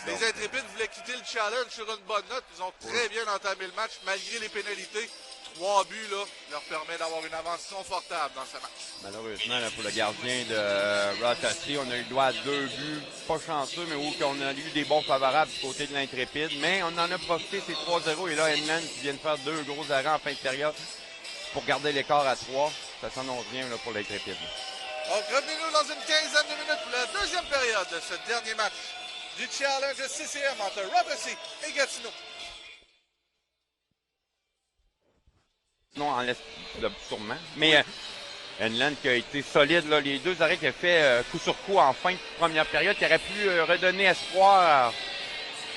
Les Intrépides voulaient quitter le challenge sur une bonne note. Ils ont très bien entamé le match malgré les pénalités. 3 buts là, leur permet d'avoir une avance confortable dans ce match. Malheureusement, là, pour le gardien de Rothessy, on a eu le droit à 2 buts. Pas chanceux, mais où on a eu des bons favorables du côté de l'Intrépide. Mais on en a profité, c'est 3-0. Et là, Hanlan qui vient de faire 2 gros arrêts en fin de période pour garder l'écart à 3. Ça s'annonce bien là, pour l'Intrépide. Donc, revenez-nous dans une quinzaine de minutes pour la deuxième période de ce dernier match du challenge CCM entre Rothessy et Gatineau. Non, en laisse sûrement. Mais Hanlan qui a été solide, là, les 2 arrêts qu'il a fait coup sur coup en fin de première période, qui aurait pu redonner espoir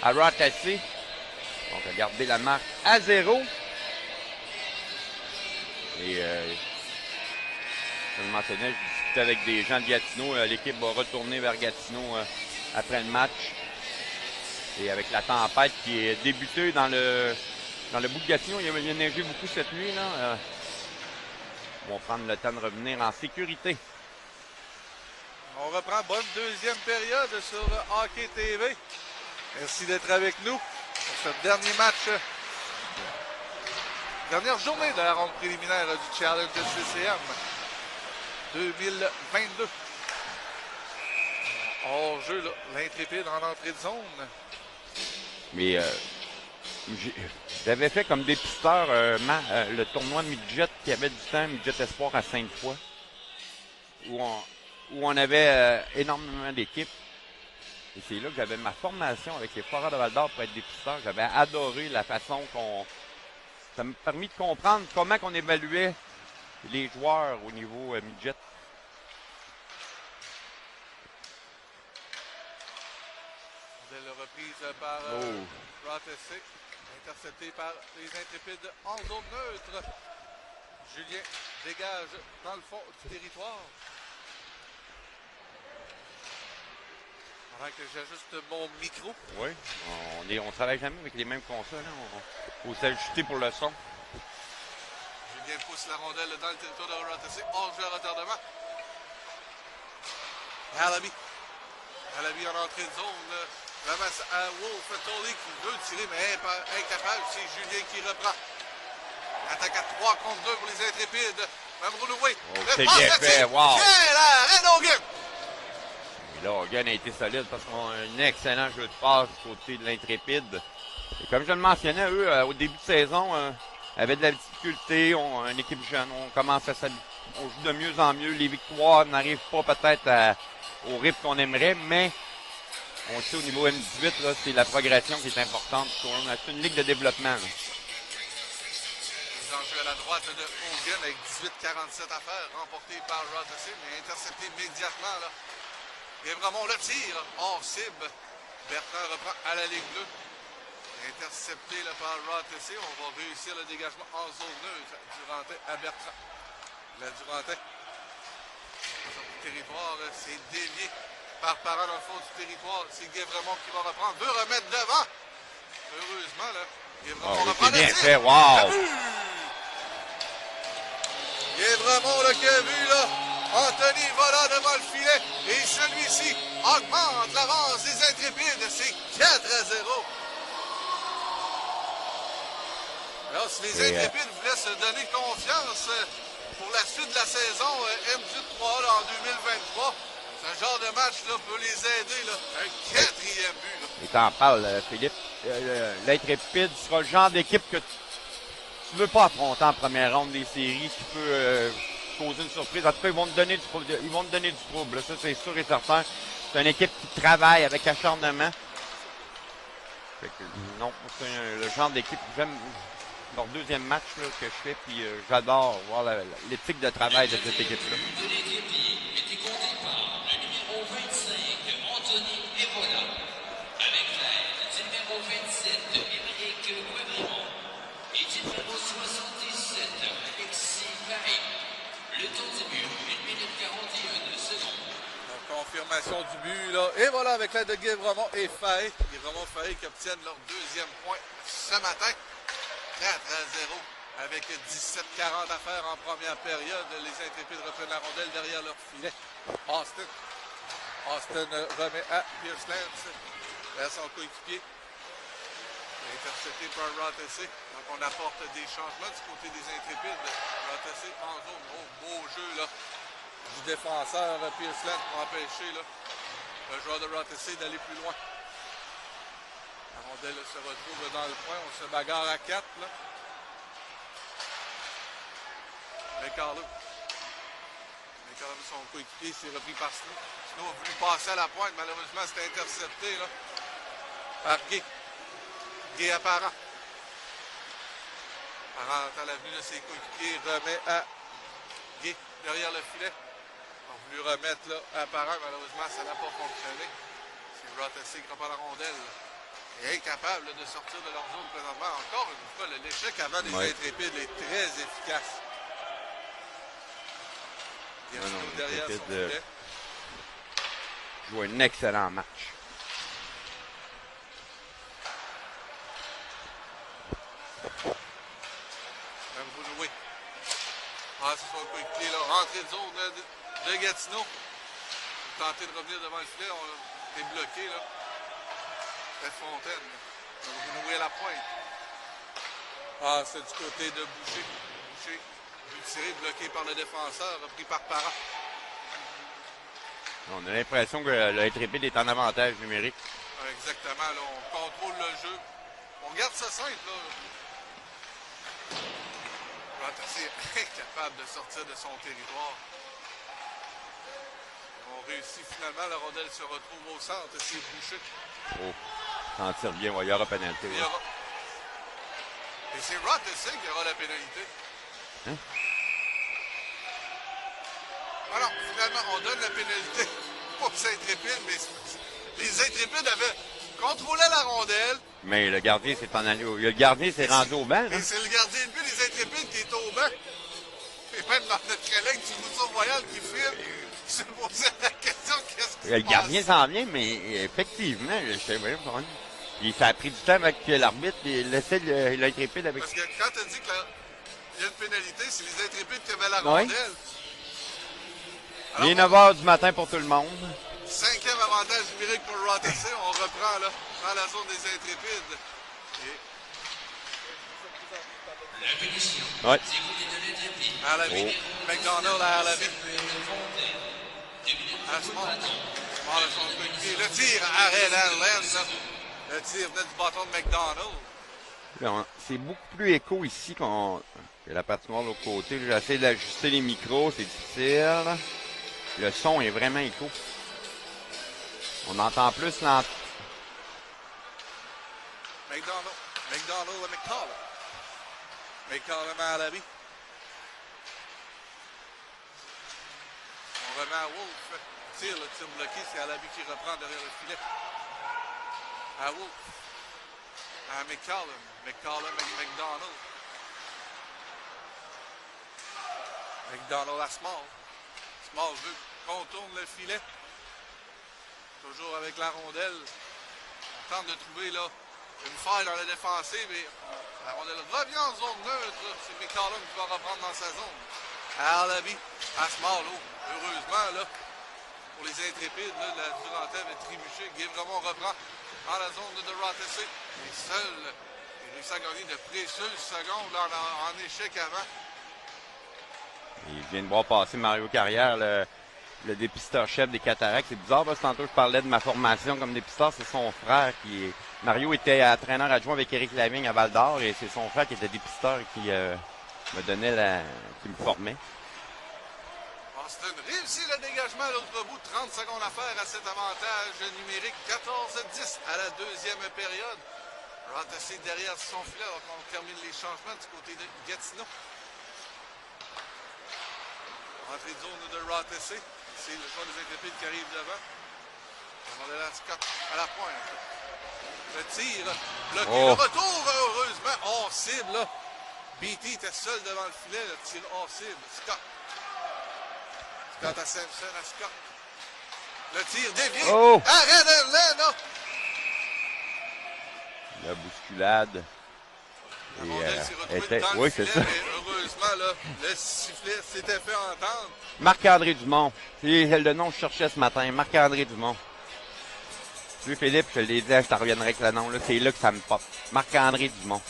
à Rothessy. Donc, a gardé la marque à 0. Et comme je mentionnais, je discutais avec des gens de Gatineau. L'équipe va retourner vers Gatineau après le match. Et avec la tempête qui est débutée dans le bout de Gatineau, il y a neigé beaucoup cette nuit. Là. Ils vont prendre le temps de revenir en sécurité. On reprend bonne deuxième période sur Hockey TV. Merci d'être avec nous pour ce dernier match. Dernière journée de la ronde préliminaire du Challenge de CCM 2022. Hors-jeu, l'Intrépide en entrée de zone. Mais j'avais fait comme dépisteur le tournoi Midget qui avait du temps, Midget Espoir à Sainte-Foy, où on avait énormément d'équipes. Et c'est là que j'avais ma formation avec les Foreurs de Val-d'Or pour être dépisteur. J'avais adoré la façon ça m'a permis de comprendre comment on évaluait les joueurs au niveau Midget. par Rothesay. Intercepté par les Intrépides en zone neutre. Julien dégage dans le fond du territoire. Pendant que j'ajuste mon micro. Oui, on travaille jamais avec les mêmes consoles. Hein. Faut s'ajuster pour le son. Julien pousse la rondelle dans le territoire de Rothesay. Hors jeu à retardement. Halaby en entrée de zone. Ramasse à Wolf. Tolley qui veut tirer, mais incapable. C'est Julien qui reprend. Attaque à 3 contre 2 pour les Intrépides. Même renouvelé. Oh, c'est bien fait. Wow. Quel arrêt d'Hogan! Là, Hogan a été solide parce qu'on a un excellent jeu de passe du côté de l'Intrépide. Et comme je le mentionnais, eux, au début de saison, avaient de la difficulté. Une équipe jeune, on commence à s'habituer. On joue de mieux en mieux. Les victoires n'arrivent pas peut-être au rythme qu'on aimerait, mais on le sait au niveau M18, là, c'est la progression qui est importante. C'est une ligue de développement. Là. Les enjeux à la droite de Hogan avec 18-47 à faire, remporté par Rothesay, mais intercepté immédiatement. Là. Et vraiment le tir hors cible. Bertrand reprend à la ligne bleue. Intercepté là, par Rothesay. On va réussir le dégagement en zone neutre. Durantin à Bertrand. La Durantin. Sur le territoire, c'est dévié par Parent dans le fond du territoire. C'est Guévremont qui va reprendre. Veut remettre devant. Heureusement, là. Guévremont reprend le tir. Fait, wow. Guévremont, là, qui a vu, là. Anthony va là devant le filet. Et celui-ci augmente l'avance des Intrépides. C'est 4-0. Alors, si les Intrépides voulaient se donner confiance pour la suite de la saison M18 3 en 2023, ce genre de match-là peut les aider. Là. Un 4e but. Là. Et t'en parles, Philippe. L'Intrépide sera le genre d'équipe que tu veux pas affronter en première ronde des séries, qui peut causer une surprise. En tout cas, ils vont te donner du trouble. Ça, c'est sûr et certain. C'est une équipe qui travaille avec acharnement. Fait que, non, c'est le genre d'équipe que j'aime. Leur deuxième match là, que je fais, puis j'adore voir l'éthique de travail de cette équipe-là. De l'Intrépide était compté par le numéro 25, Anthony Evola, avec l'aide du numéro 27, Émeric Guévremont, et du numéro 77, Alexis Paris. Le temps du but, 1 minute 41 de seconde. Donc, confirmation du but, là. Et voilà, avec l'aide de Guévremont et Faye. Guévremont-Faye qui obtiennent leur deuxième point ce matin. 4-0 avec 17-40 à faire en première période. Les Intrépides reprennent la rondelle derrière leur filet. Austin remet à Pierce Lance vers son coéquipier. Intercepté par Rothesay. Donc on apporte des changements du côté des Intrépides. Rothesay en zone. Beau jeu là, du défenseur Pierce Lance pour empêcher là, le joueur de Rothesay d'aller plus loin. La rondelle se retrouve dans le coin. On se bagarre à 4. Là. Carlo, son coéquipier, s'est repris par Snow. Snow a voulu passer à la pointe. Malheureusement, c'était intercepté là, par Gay. Gay à Parent. Parent à l'avenue de ses coéquipiers remet à Gay derrière le filet. On a voulu remettre là, à Parent. Malheureusement, ça n'a pas fonctionné. C'est Rothesay qui reprend la rondelle. Et incapable de sortir de leur zone présentement. Encore une fois, l'échec avant des Intrépides est très efficace. Derrière son filet. Joue un excellent match. Même Bounoué. Ah, c'est son coéquipier là. Rentrée de zone de Gatineau. Tenter de revenir devant le filet. On est bloqué là. Fontaine. Bounoué à la pointe. Ah, c'est du côté de Boucher. Boucher. Tiré, bloqué par le défenseur, repris par Parent. On a l'impression que l'Intrépide est en avantage numérique. Exactement, là, on contrôle le jeu. On garde ça simple, là. Rothesay est incapable de sortir de son territoire. On réussit finalement, la rondelle se retrouve au centre, c'est Boucher. Oh, s'en tire bien, il y aura pénalité. Et c'est Rothesay qui aura la pénalité. Hein? Alors, finalement, on donne la pénalité aux Intrépides, mais les Intrépides avaient contrôlait la rondelle. Mais le gardien s'est en allé le gardien s'est rendu au banc. Là. Et c'est le gardien de but des Intrépides qui est au banc. Et même dans notre collègue du Mousson Royal qui filme, se posait la question qu'est-ce qui se Le passe? gardien s'en vient, mais effectivement, je sais pas. Puis ça a pris du temps avec l'arbitre et laissait l'intrépide avec. Parce que quand tu as dit qu'il y a une pénalité, c'est les Intrépides qui avaient la Oui. rondelle. Il est Alors, 9h du matin pour tout le monde. 5e avantage numérique pour le ROTC. On reprend là, dans la zone des Intrépides. Et La punition. Ouais. Du côté de l'Intrépide. Alabi, McDonald à Alabi. Le tir, arrêt d'Arlen, là. Le tir venait du bâton de McDonald. Là, c'est beaucoup plus écho ici que la patinoire de l'autre côté. J'essaie d'ajuster les micros, c'est difficile. Le son est vraiment écho. On entend plus l'entrée. McDonald à McCollum. McCollum à Alabi. On remet à Wolf. Tire, le tir bloqué, c'est Alabi qui reprend derrière le filet. À Wolf. À McCollum. McCollum à McDonald. McDonald à Small. Small veut contourne le filet. Toujours avec la rondelle. On tente de trouver là une faille dans la défensive et la rondelle revient en zone neutre. C'est McCollum qui va reprendre dans sa zone. À Alabi, à Small. Heureusement, là, pour les Intrépides, là, la Durantaine est trébuché. Guy Vremont reprend dans la zone de ROTC. Et seul, il réussit à gagner de précieuses secondes là, en échec avant. Il vient de voir passer Mario Carrière, le dépisteur-chef des Cataractes. C'est bizarre parce que tantôt je parlais de ma formation comme dépisteur. C'est son frère qui est... Mario était entraîneur adjoint avec Éric Lavigne à Val-d'Or et c'est son frère qui était dépisteur et qui me donnait qui me formait. Austin réussit le dégagement à l'autre bout. 30 secondes à faire à cet avantage numérique. 14-10 à la deuxième période. ROTC derrière son filet. On termine les changements du côté de Gatineau. Entrée de zone de ROTC. C'est le choix des Intrépides qui arrive devant. On est là, Scott à la pointe. Le tir bloqué. Oh. Le retour, heureusement, hors cible. Là. BT était seul devant le filet. Le tir hors cible. Scott. Scott à Simpson, à Scott. Le tir dévié. Oh. Arrêt d'Erlen. La bousculade. La rondelle s'est retrouvée était... dans Oui, le c'est filet, ça. mais heureusement, là, le sifflet s'était fait entendre. Marc-André Dumont. C'est le nom que je cherchais ce matin. Marc-André Dumont. Lui, Philippe, je l'ai dit, je t'en reviendrai avec le nom. Là. C'est là que ça me pop. Marc-André Dumont.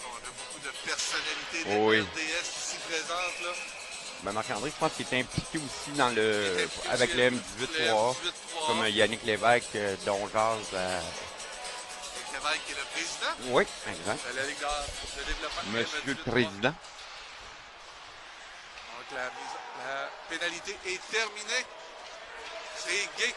On a beaucoup de personnalités de Oui. RDS ici présentes. Là. Ben, Marc-André, je pense qu'il est impliqué aussi dans le impliqué avec aussi le avec M18-3A. le M18-3A. Comme Yannick Lévesque, Don Jazz. Lévesque qui est le président Oui, exact. de la Ligue de développement. Monsieur le M18-3A. Président. Donc la pénalité est terminée. C'est Gay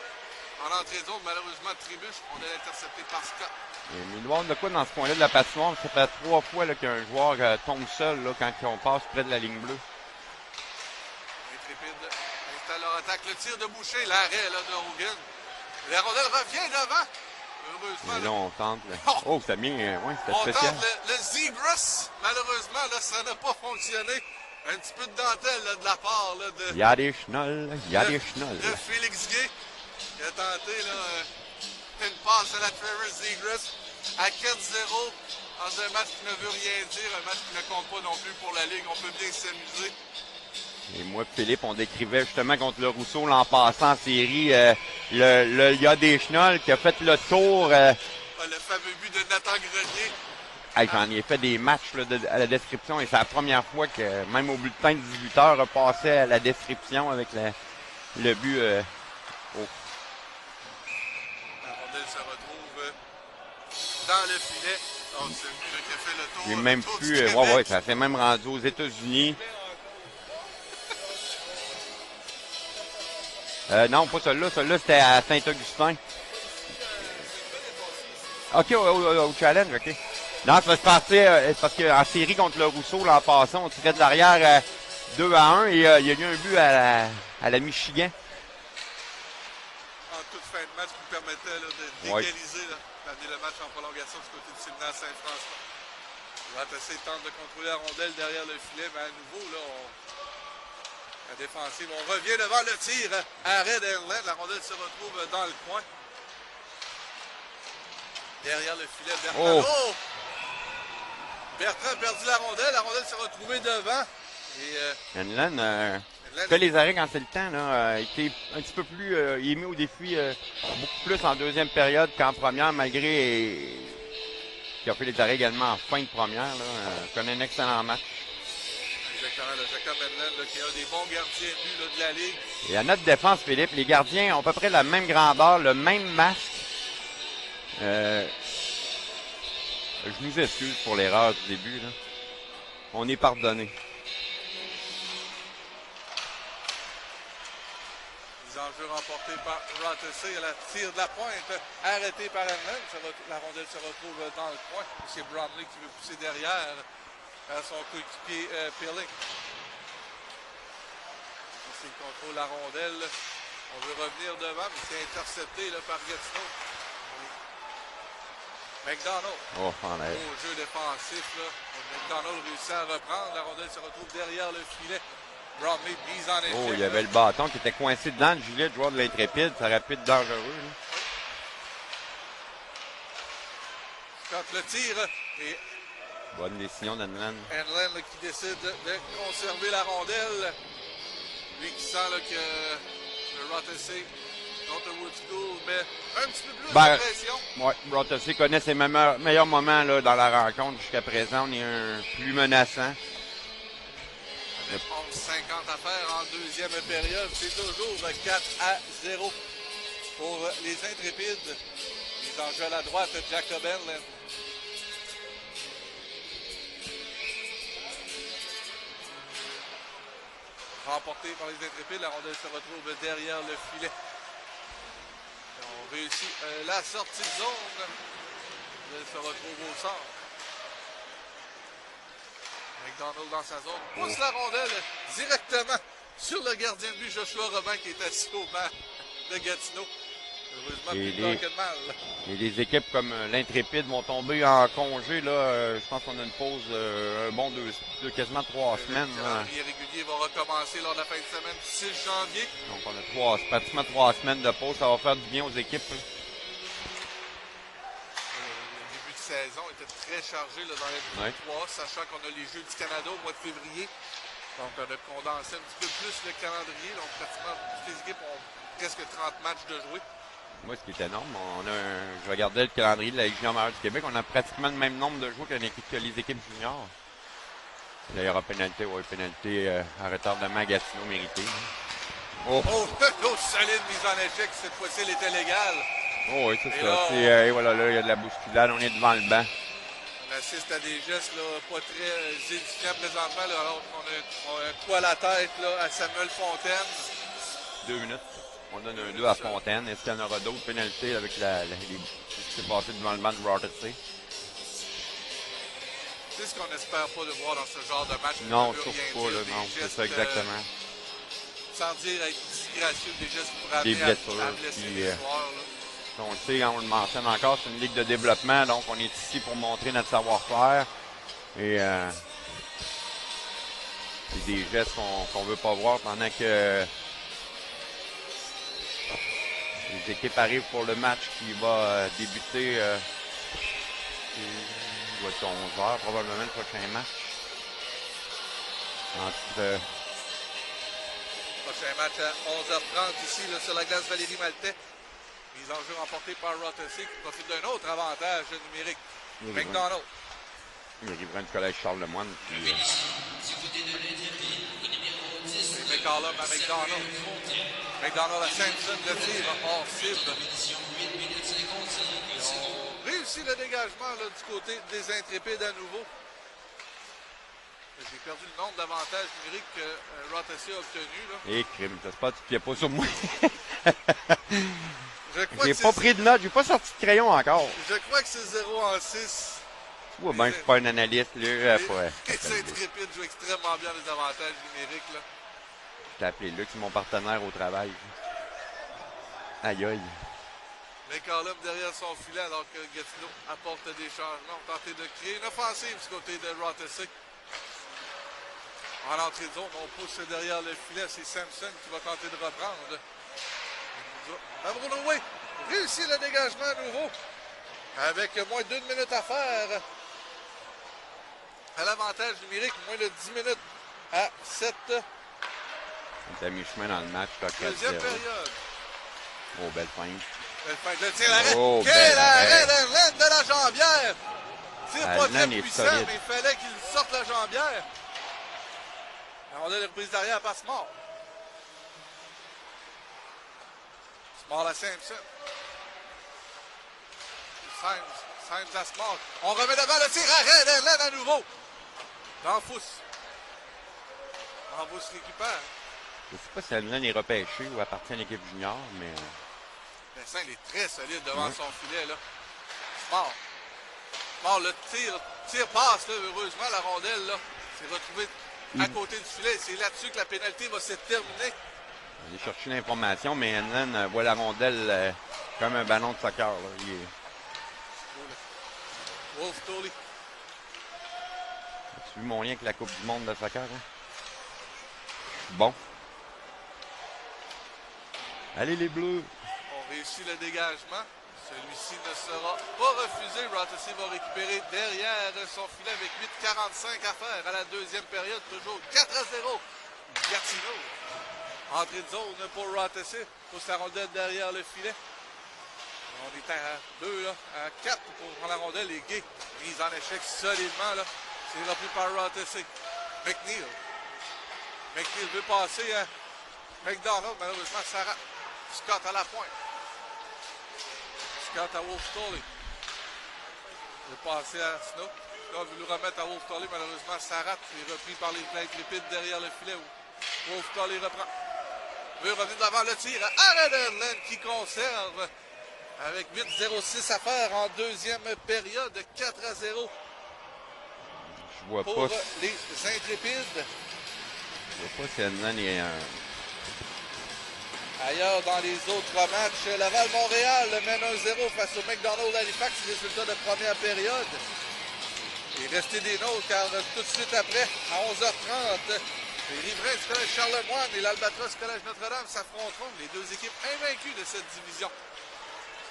en entrée de zone. Malheureusement, trébuche. On est intercepté par Scott. Mais il doit y avoir de quoi dans ce coin-là de la patinoire. Ça fait 3 fois là, qu'un joueur tombe seul là, quand on passe près de la ligne bleue. Intrépide installe leur attaque. Le tir de Boucher, l'arrêt là, de Hogan. La rondelle revient devant. Heureusement. Et là, on tente. Là. Oh! Oh, c'était bien. Ouais, On c'était spécial. tente le Zebras. Malheureusement, là, ça n'a pas fonctionné. Un petit peu de dentelle là, de la part là, de, Il y a des chenolles. Il y a des chenolles. de Félix Gay. Qui a tenté là, une passe à la Trevor Zegras à 4-0 dans un match qui ne veut rien dire, un match qui ne compte pas non plus pour la Ligue. On peut bien s'amuser. Et moi et Philippe, on décrivait justement contre le Rousseau l'an passant en série le Il y a des chenolles qui a fait le tour. Le fameux but de Nathan Grenier. Hey, j'en ai fait des matchs là, à la description et c'est la première fois que même au bulletin de 18h, repassait à la description avec le but. La rondelle se retrouve dans le filet. Donc, c'est le but qui a fait le tour. J'ai même tour pu. du Québec. Ouais, ça s'est même rendu aux États-Unis. Non, pas celui-là. Celui-là, c'était à Saint-Augustin. OK, au challenge, OK. Non, ça se passait parce qu'en série contre le Rousseau, l'an passé, on tirait de l'arrière 2-1 et il y a eu un but à la Michigan. En toute fin de match qui permettait là, d'égaliser la le match en prolongation du côté du séminaire Saint-François. Rothessé tente de contrôler la rondelle derrière le filet, mais à nouveau, là, la défensive. On revient devant le tir. Arrêt d'Erland. La rondelle se retrouve dans le coin. Derrière le filet, Bertrand. Oh! Bertrand a perdu la rondelle. La rondelle s'est retrouvée devant. Et Enland, fait les arrêts quand c'est le temps. Là, il était un petit peu plus. Il est mis au défi beaucoup plus en deuxième période qu'en première, malgré qu'il a fait les arrêts également en fin de première. Connaît un excellent match. Exactement, le Jacob Enland, qui est un des bons gardiens de but là, de la Ligue. Et à notre défense, Philippe, les gardiens ont à peu près la même grandeur, le même masque. Je nous excuse pour l'erreur du début. Là. On est pardonné. Les enjeux remportés par Rothessé à la tire de la pointe, arrêté par Enland. La rondelle se retrouve dans le coin. C'est Bromley qui veut pousser derrière à son coéquipier Pilling. Il contrôle la rondelle. On veut revenir devant, mais c'est intercepté là, par Gatineau. McDonald. Oh, en l'air. Au jeu défensif. Là. McDonald réussit à reprendre. La rondelle se retrouve derrière le filet. Bromley mise en échec. Oh, il y avait le bâton qui était coincé dedans le gilet de joueur de l'Intrépide. Ça aurait pu être dangereux. Là. Quand le tir et Bonne décision d'Enland. Enland qui décide de conserver la rondelle. Lui qui sent là, que le Rothessé contre Wood School met un petit peu plus de pression. Oui, Rothessé connaît ses meilleurs moments là, dans la rencontre jusqu'à présent. On est un plus menaçant. 11-50 à faire en deuxième période. C'est toujours 4-0 pour les Intrépides. Les enjeux à la droite, Jacob Enland. Remporté par les Intrépides, la rondelle se retrouve derrière le filet. Et on réussit la sortie de zone. Elle se retrouve au centre. McDonald dans sa zone pousse la rondelle directement sur le gardien de but Joshua Robin qui est assis au banc de Gatineau. Heureusement, plus que de mal. Et les équipes comme l'Intrépide vont tomber en congé. Là, je pense qu'on a une pause un bon quasiment 3 semaines. Le calendrier régulier va recommencer lors de la fin de semaine du 6 janvier. Donc on a pratiquement 3 semaines de pause. Ça va faire du bien aux équipes. Le début de saison était très chargé là, dans les 3, sachant qu'on a les Jeux du Canada au mois de février. Donc on a condensé un petit peu plus le calendrier. Donc pratiquement toutes les équipes ont presque 30 matchs de jouer. Moi, ce qui est énorme, je regardais le calendrier de la Ligue junior majeure du Québec, on a pratiquement le même nombre de joueurs que les équipes juniors. Là, il y aura pénalité, à retardement Gatineau mérité. Oh, solide mise en échec, cette fois-ci, elle était légale. Oh oui, c'est ça. Et voilà, là, il y a de la bousculade, on est devant le banc. On assiste à des gestes là, pas très édifiants présentement, là, alors qu'on a un coup à la tête là, à Samuel Fontaine. 2 minutes. On donne un 2 à Fontaine. Est-ce qu'il y en aura d'autres pénalités avec ce qui s'est passé devant le banc de Rothessé? C'est ce qu'on n'espère pas de voir dans ce genre de match. Non, surtout pas. Là, non, c'est ça exactement. Sans dire être disgracieux, des gestes pour amener des blessures, à blesser les joueurs. Là. On le sait, on le mentionne encore, c'est une ligue de développement, donc on est ici pour montrer notre savoir-faire. Et c'est des gestes qu'on ne veut pas voir pendant que les équipes arrivent pour le match qui va débuter. Il va être 11h, probablement le prochain match. Entre. Prochain match à 11h30 ici là, sur la glace Valérie Maltais. Mise en jeu remportée par Rothessé qui profite d'un autre avantage numérique. McDonald. Il arrivera du collège Charles-Lemoine. C'est McCollum à McDonald. McDonald à Sampson, le tir hors cible. On réussit le dégagement là, du côté des Intrépides à nouveau. J'ai perdu le nombre d'avantages numériques que Rothessé a obtenu. Et crime, j'espère que tu ne pieds pas sur moi. J'ai pas pris de notes, j'ai pas sorti de crayon encore. Je crois que c'est 0 en 6. Ouais, ben, je suis pas un analyste, là. Les Intrépides jouent extrêmement bien les avantages numériques, là. Je t'ai appelé Luc, c'est mon partenaire au travail. Aïe aïe. McCollum derrière son filet alors que Gatineau apporte des changements. On tenter de créer une offensive du côté de Rothesay. En entrée de zone, on pousse derrière le filet. C'est Sampson qui va tenter de reprendre. Bruno réussit le dégagement à nouveau. Avec moins d'1 minute à faire. À l'avantage numérique, moins de 10 minutes à 7. On est à mi-chemin dans le match. Deuxième période. Oh, belle fin. Belle fin. Le tir arrêt. Oh, Quel arrêt d'Erlen de la jambière. Tir pas très est puissant, solide. mais il fallait qu'il sorte la jambière. La rondelle est reprise derrière par Small. Small à Sampson. Symes à Small. On remet devant le tir arrêt d'Erlen à nouveau. Dans Fous. Dans Fous récupère. Je ne sais pas si Allen est repêché ou appartient à l'équipe junior, mais... Vincent, il est très solide devant son filet, là. Small, le tir passe, là, heureusement, la rondelle, là, s'est retrouvée à côté du filet. C'est là-dessus que la pénalité va se terminer. On est chercher l'information, mais Allen voit la rondelle comme un ballon de soccer, là. Il est... Wolf Tolley. As-tu vu mon lien avec la Coupe du monde de soccer, hein? Bon. Allez, les Bleus! On réussit le dégagement. Celui-ci ne sera pas refusé. Rothesay va récupérer derrière son filet avec 8,45 à faire à la deuxième période. Toujours 4-0. Gatineau. Entrée de zone pour Rothesay. Pousse la rondelle derrière le filet. On est à 2, là, à 4 pour prendre la rondelle. Les Gays mise en échec solidement. Là. C'est repris par Rothesay. McNeil. McNeil veut passer à McDonald. Malheureusement, ça rate. Scott à la pointe. Scott à Wolf Tolley. Il veut passer à Snow. Scott veut le remettre à Wolf Tolley. Malheureusement, ça rate. Il est repris par les intrépides derrière le filet. Wolf Tolley reprend. Veut revenir devant le tir. Arrêt d'Erlen qui conserve. Avec 8,06 à faire en deuxième période. 4-0. Je vois pour pas les intrépides. Je vois pas si Allen est un... Ailleurs dans les autres matchs, Laval-Montréal mène 1-0 face au McDonald's Halifax, résultat de première période. Et restez des nôtres car tout de suite après, à 11h30, les riverains du Collège Charlemagne et l'Albatros du Collège Notre-Dame s'affronteront, les deux équipes invaincues de cette division.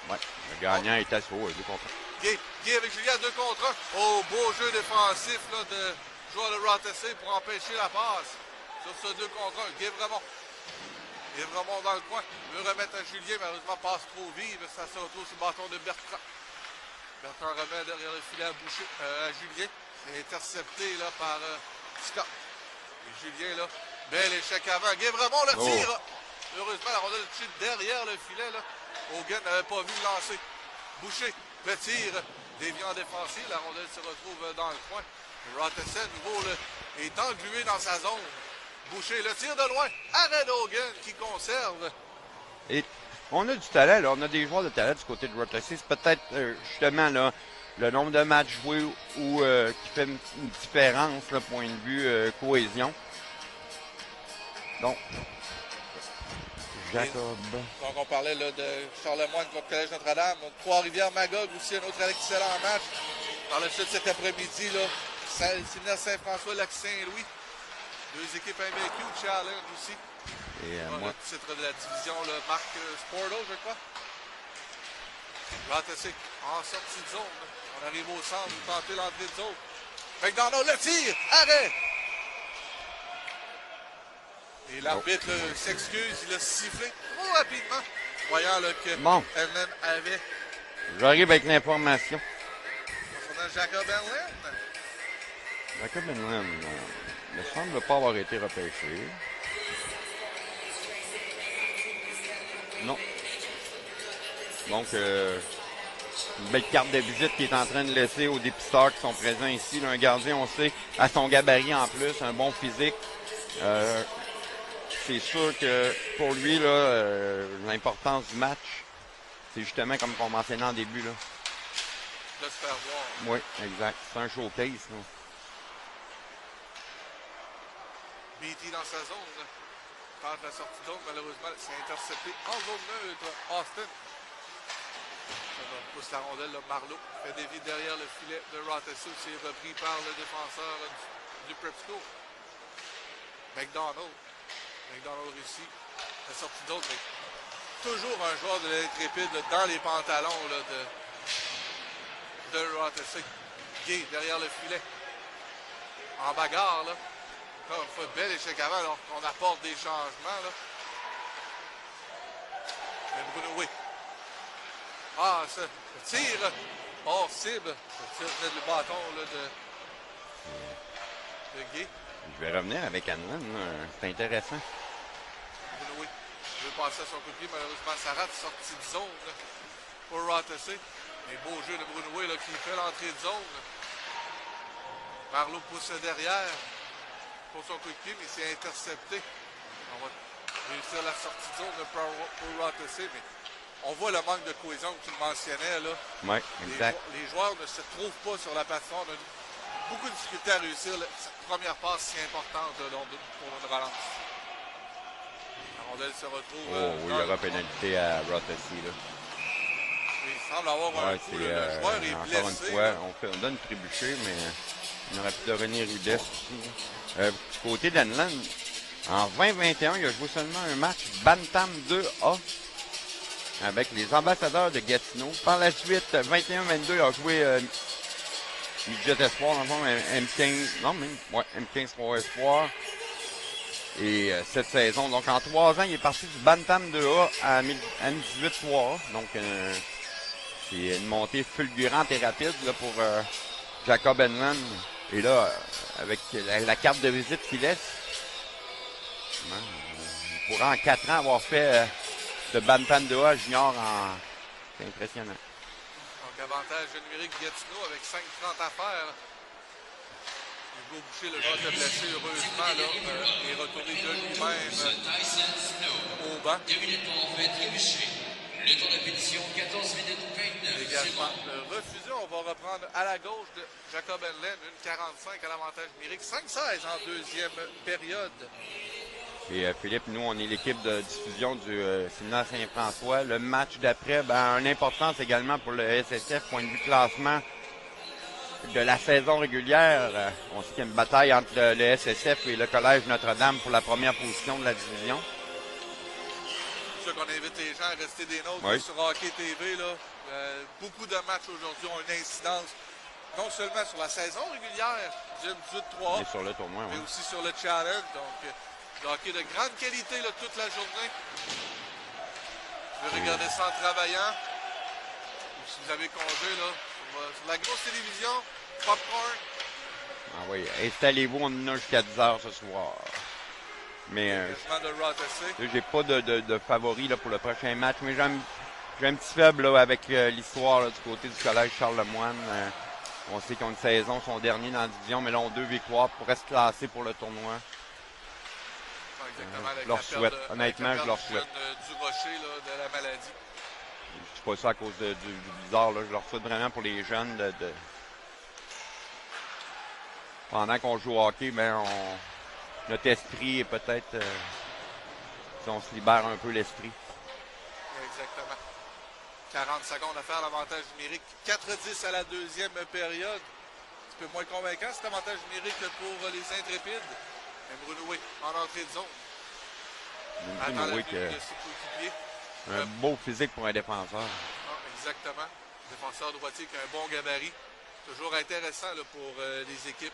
Ouais, le gagnant est assis. Oh, il est content. Gay avec Julien 2 contre 1. Oh, beau jeu défensif là, de joueur de Rothesay pour empêcher la passe. Sur ce 2 contre 1, Gay vraiment. Il est vraiment dans le coin. Il veut remettre à Julien, malheureusement passe trop vive. Ça se retrouve sur le bâton de Bertrand. Bertrand remet derrière le filet à Julien. C'est intercepté là, par Scott. Et Julien, là, bel échec avant. Guy Vremont le tire. Heureusement, la rondelle est derrière le filet. Là. Hogan n'avait pas vu le lancer. Boucher, le tir. Déviant défensif. La rondelle se retrouve dans le coin. Rothesay, à nouveau, là, est englué dans sa zone. Boucher, le tir de loin. Arrêt d'Hogan qui conserve. Et on a du talent, là. On a des joueurs de talent du côté de Rothesay. C'est peut-être justement là, le nombre de matchs joués ou qui fait une différence, là, point de vue cohésion. Donc, Jacob. Donc, on parlait là, de Charlemagne contre Collège Notre-Dame. Trois-Rivières, Magog aussi, un autre excellent match. Par le sud cet après-midi, là, Séminaire Saint-François, Lac-Saint-Louis. Deux équipes invaincues, Challenge aussi. Et moi, le titre de la division, là, Marc Sporto, je crois. Rothesay en sortie de zone. On arrive au centre, vous tentez l'entrée de zone. McDonald le tir, arrêt! Et l'arbitre s'excuse, il a sifflé trop rapidement, voyant là, que Erlen avait. J'arrive avec l'information. Concernant Jacob Erlen. Jacob Erlen ne semble pas avoir été repêché. Non. Donc, une belle carte de visite qui est en train de laisser aux dépisteurs qui sont présents ici. Là, un gardien, on sait, à son gabarit en plus, un bon physique. C'est sûr que pour lui, là, l'importance du match, c'est justement comme on mentionnait en début. Là. De se faire voir. Oui, exact. C'est un showcase. Là. BT dans sa zone. Là. Tente la sortie de zone, malheureusement, c'est intercepté en zone neutre. Austin. pousse la rondelle, là, Marleau fait des vides derrière le filet de Rothesay. C'est repris par le défenseur du Prep School. McDonald réussit la sortie d'autre, mais toujours un joueur de l'Intrépide dans les pantalons là, de Rothesay. Gay derrière le filet. En bagarre, là. Encore une fois, bel échec avant, alors qu'on apporte des changements, là. Mais Bruno, ah, ça, le tir hors cible. Le tir venait du bâton là, de Gay. Je vais revenir avec Hanlon. C'est intéressant. Bruno, il veut passer à son coup de pied. Malheureusement, ça rate. Sortie de zone là, pour Rothesay. Mais beau jeu de Bruno là, qui fait l'entrée de zone. Marleau pousse derrière pour son coup de pied, mais c'est intercepté. On va réussir la sortie de zone pour Rothesay, mais on voit le manque de cohésion que tu le mentionnais. Là. Oui, exact. Les joueurs ne se trouvent pas sur la plateforme. On a beaucoup de difficulté à réussir cette première passe si importante là, pour une relance. La rondelle se retrouve. Oui, il y aura pénalité à Rothesay. Il semble avoir un coup. Le joueur est blessé. Encore une fois, on donne trébucher, mais il aurait pu devenir rudesse aussi. Du côté d'Hanlon, en 2021, il a joué seulement un match Bantam 2A avec les ambassadeurs de Gatineau. Par la suite, 21-22, il a joué Midget Espoir, dans le fond, M15, non, même, ouais, M15 3 Espoir. Et cette saison, donc en 3 ans, il est parti du Bantam 2A à M18 3A. Donc, c'est une montée fulgurante et rapide là, pour Jacob Hanlon. Et là, avec la carte de visite qu'il laisse, il pourra en 4 ans avoir fait de Bantam 2A junior C'est impressionnant. Donc, avantage numérique Gatineau avec 5:30 à faire. Hugo Boucher, le joueur de blessé, heureusement, là, est retourné de lui-même au banc. 2 minutes pour fait trébucher. Le temps de punition, 14 minutes 29. Dégagement refusé. On va reprendre à la gauche de Jacob Hanlon, 1:45 à l'avantage numérique. 5:16 en deuxième période. Et Philippe, nous, on est l'équipe de diffusion du Séminaire Saint-François. Le match d'après, une importance également pour le SSF, point de vue classement de la saison régulière. On sait qu'il y a une bataille entre le SSF et le Collège Notre-Dame pour la première position de la division. C'est pour ça qu'on invite les gens à rester des nôtres Oui. sur Hockey TV. Là. Beaucoup de matchs aujourd'hui ont une incidence, non seulement sur la saison régulière, du 18-3, Et sur le tournoi, mais oui. aussi sur le challenge. Donc, le hockey de grande qualité là, toute la journée. Je vais regarder ça en travaillant. Ou si vous avez congé, là, sur la grosse télévision, popcorn. Ah oui, installez-vous, on en a jusqu'à 10h ce soir. Mais Dégagement de Rothesay. j'ai pas de favori là, pour le prochain match, mais j'ai un petit faible là, avec l'histoire là, du côté du Collège Charlemagne. On sait qu'ils ont une saison, son dernier dans la division, mais là, ont 2 victoires pour rester classés pour le tournoi. Exactement, avec je leur la souhaite. perte Honnêtement, avec la je leur perte souhaite. du rocher là, de la maladie. Je dis pas ça à cause du blizzard, là. Je leur souhaite vraiment pour les jeunes pendant qu'on joue au hockey, notre esprit est peut-être si on se libère un peu l'esprit. Exactement. 40 secondes à faire, l'avantage numérique. 4-10 à la deuxième période. Un petit peu moins convaincant cet avantage numérique pour les Intrépides. Mais Bruno en entrée de zone. Attend la Oui, venue de ses coéquipiers. un beau physique pour un défenseur. Ah, exactement. Défenseur droitier qui a un bon gabarit. Toujours intéressant là, pour les équipes.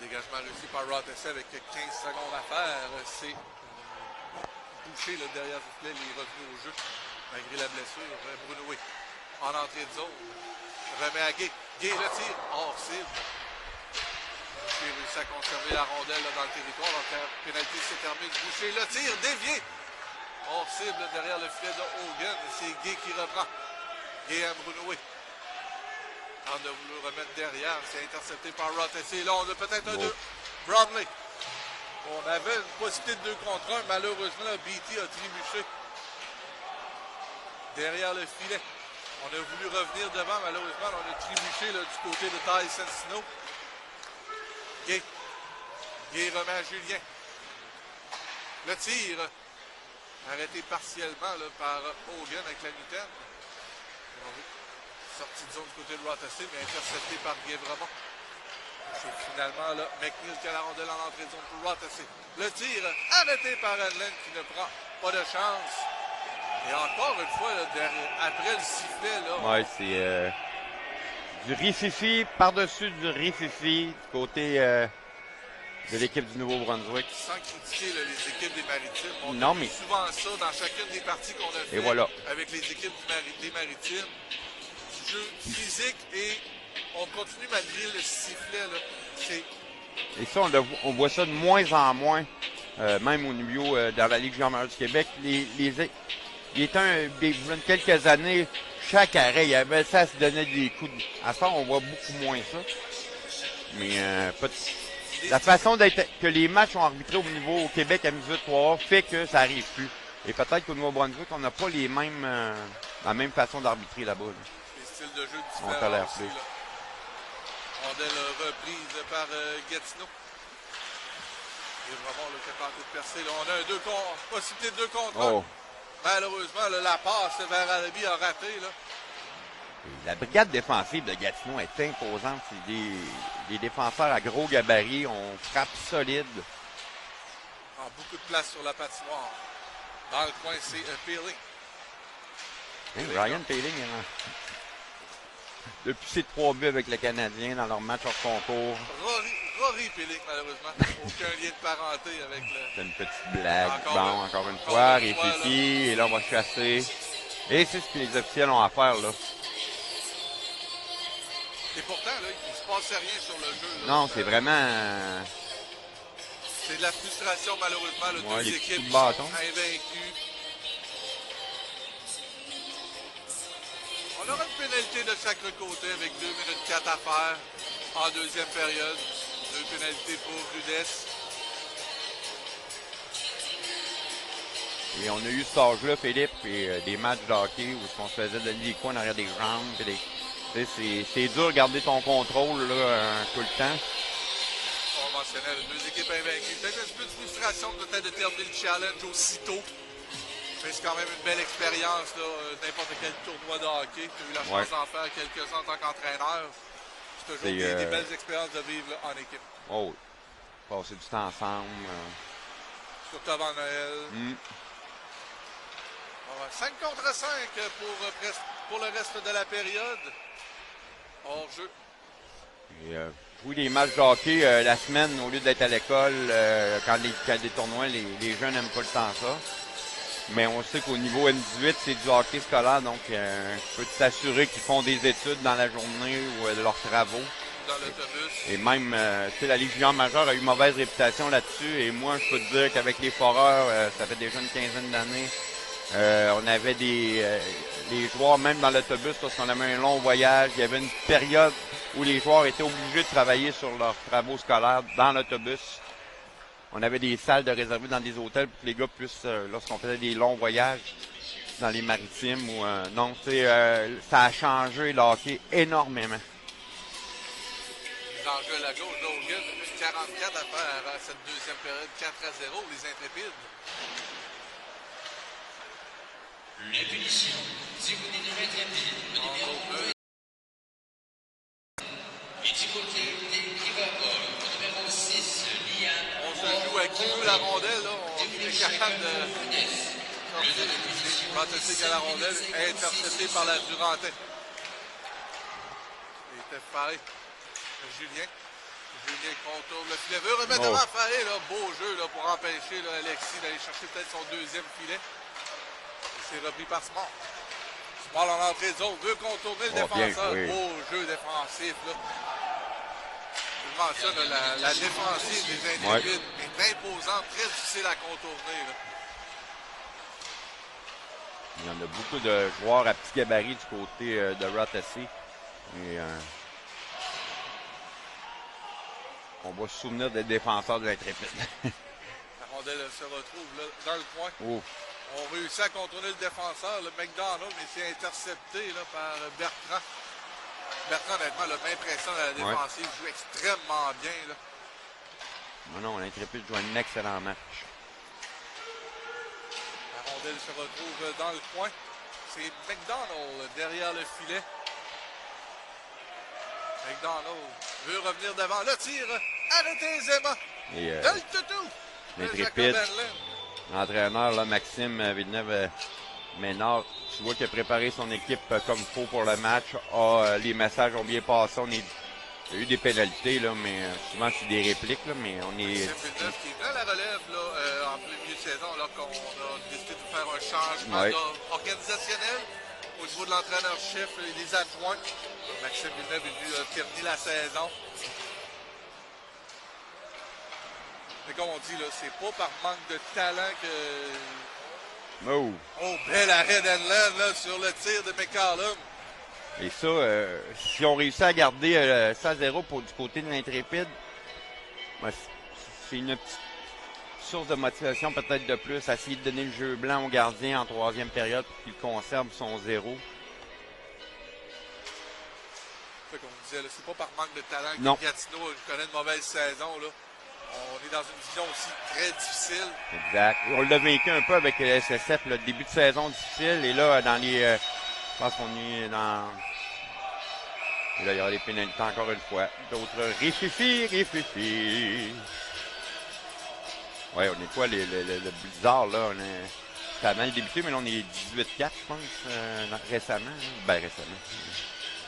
Dégagement réussi par Rothesay avec 15 secondes à faire. C'est Boucher là, derrière le filet, il est revenu au jeu malgré la blessure. Bruno en entrée de zone. Remet à Gay. Gay le tir hors cible. Boucher réussit à conserver la rondelle là, dans le territoire. Donc la pénalité se termine. Boucher le tir dévié. Hors cible derrière le filet de Hogan. C'est Gay qui reprend. Gay à Bruno. On a voulu remettre derrière. C'est intercepté par Rothesay. Là, on a peut-être un 2. Bromley. On avait une possibilité de 2 contre 1. Malheureusement, là, BT a trébuché derrière le filet. On a voulu revenir devant. Malheureusement, on a trébuché là, du côté de Tyson Snow. Gay remet à Julien. Le tir arrêté partiellement là, par Hogan avec la mitaine. Sortie de zone du côté de Rothesay, mais intercepté par Guévremont. C'est finalement là, McNeil qui a la rondelle en entrée de zone pour Rothesay. Le tir arrêté par Hanlon qui ne prend pas de chance. Et encore une fois, là, après le sifflet, là. Ouais, c'est du rififi par-dessus du rififi du côté de l'équipe du Nouveau-Brunswick. Sans critiquer là, les équipes des Maritimes. On Non, a vu mais souvent ça dans chacune des parties qu'on a fait et voilà. avec les équipes des Maritimes. Du jeu physique et on continue malgré le sifflet. Là. Et ça, on voit ça de moins en moins, même au niveau dans la Ligue junior majeure du Québec. Il était quelques années, chaque arrêt, il y avait ça, se donnait des coups. À ça, on voit beaucoup moins ça. Mais la façon que les matchs ont arbitré au niveau au Québec à Musique 3 fait que ça arrive plus. Et peut-être qu'au Nouveau-Brunswick, on n'a pas la même façon d'arbitrer là-bas. Là. Les styles de jeu différents. On tolère aussi, plus. là. Rondelle reprise par Gatineau. Et vraiment le capable de percer. Là, on a possibilité de 2 contre 1. Oh. Malheureusement, là, la passe vers Alabi a raté. Là. La brigade défensive de Gatineau est imposante. C'est des défenseurs à gros gabarit. On frappe solide. En beaucoup de place sur la patinoire. Dans le coin, c'est Peeling. Ryan Peeling, depuis ses 3 buts avec le Canadien dans leur match hors concours. Rory Peeling, malheureusement. Aucun lien de parenté avec le... C'est une petite blague. Encore une fois, réfléchi. Et là, on va chasser. Et c'est ce que les officiels ont à faire, là. Et pourtant, là, il ne se passait rien sur le jeu. Là. Non, c'est vraiment... C'est de la frustration, malheureusement. Là, ouais, deux les équipes coups de bâton. invaincues. On aura une pénalité de chaque côté avec 2 minutes 4 à faire en deuxième période. 2 pénalités pour Rudesse. Et on a eu cet âge-là, Philippe, et des matchs de hockey où on se faisait donner des coups en arrière des jambes. C'est dur de garder ton contrôle là, tout le temps. On mentionnait les 2 équipes invaincues. Peut-être un petit peu de frustration peut-être de terminer le challenge aussitôt. Mais c'est quand même une belle expérience, n'importe quel tournoi de hockey. Tu as eu la chance d'en faire quelques-uns en tant qu'entraîneur. C'est toujours des belles expériences de vivre là, en équipe. Oh, passer du temps ensemble. Surtout avant Noël. 5 contre 5 pour le reste de la période. Hors jeu. Et, jouer des matchs de hockey la semaine au lieu d'être à l'école, quand des tournois, les jeunes n'aiment pas le temps ça. Mais on sait qu'au niveau N18, c'est du hockey scolaire, donc je peux t'assurer qu'ils font des études dans la journée ou leurs travaux. Dans l'autobus. Et même, tu sais, la Ligue junior majeure a eu mauvaise réputation là-dessus. Et moi, je peux te dire qu'avec les Foreurs, ça fait déjà une quinzaine d'années, on avait des joueurs, même dans l'autobus, lorsqu'on avait un long voyage, il y avait une période où les joueurs étaient obligés de travailler sur leurs travaux scolaires dans l'autobus. On avait des salles de réservées dans des hôtels pour que les gars puissent, lorsqu'on faisait des longs voyages dans les maritimes. Non, tu sais, ça a changé le hockey énormément. L'enjeu à la gauche, Logan, 44 à faire à cette deuxième période, 4-0, les Intrépides. La punition du côté de l'Intrépide, le numéro 1. Et du côté des Liverpool, le numéro 6, Liam. On se joue à qui veut la rondelle, là. On est capable de sortir à la rondelle, intercepté par la Durantais. Il était pareil. Julien contourne le filet. Veut remettre devant Faré, là. Beau jeu là, pour empêcher là, Alexis d'aller chercher peut-être son deuxième filet. C'est repris par Small. Small en entrée de zone, veut contourner le défenseur. Bien, oui. Beau jeu défensif. Là. Je mentionne la défensive des Intrépides est imposante, très difficile à contourner. Là. Il y en a beaucoup de joueurs à petit gabarit du côté de Rothesay. Et on va se souvenir des défenseurs de l'Intrépide. La rondelle se retrouve là, dans le coin. Oh. On réussit à contourner le défenseur, le McDonald, mais c'est intercepté là, par Bertrand. Bertrand, honnêtement, l'impression de la défensive joue extrêmement bien. Là. Non, l'Intrépide joue un excellent match. La rondelle se retrouve dans le coin. C'est McDonald derrière le filet. McDonald veut revenir devant. Le tir arrêté aisément. Et De le toutou. l'intrépide, l'entraîneur, là, Maxime Villeneuve Ménard, tu vois qu'il a préparé son équipe comme il faut pour le match. Les messages ont bien passé. Il y a eu des pénalités, là, mais souvent c'est des répliques, là, mais on est. Maxime Villeneuve qui est dans la relève là, en plein milieu de saison, alors qu'on a décidé de faire un changement organisationnel au niveau de l'entraîneur-chef et des adjoints. Maxime Villeneuve est venu terminer la saison. Mais comme on dit, là, c'est pas par manque de talent que. Oh! Oh, bel arrêt d'Enland là sur le tir de McCallum. Et ça, si on réussit à garder ça à 0 du côté de l'Intrépide, ben, c'est une petite source de motivation peut-être de plus, à essayer de donner le jeu blanc au gardien en troisième période pour qu'il conserve son 0. Comme on disait, là, c'est pas par manque de talent que Non. Gatineau connaît une mauvaise saison. Là. On est dans une division aussi très difficile. Exact. On l'a vaincu un peu avec le SSF, le début de saison difficile. Et là, dans les. Je pense qu'on est dans. Et là, il y aura les pénalités encore une fois. D'autres réfléchis. Ouais, on est quoi, le Blizzard, là? Ça a mal débuté, mais là, on est 18-4, je pense, récemment. Ben, récemment.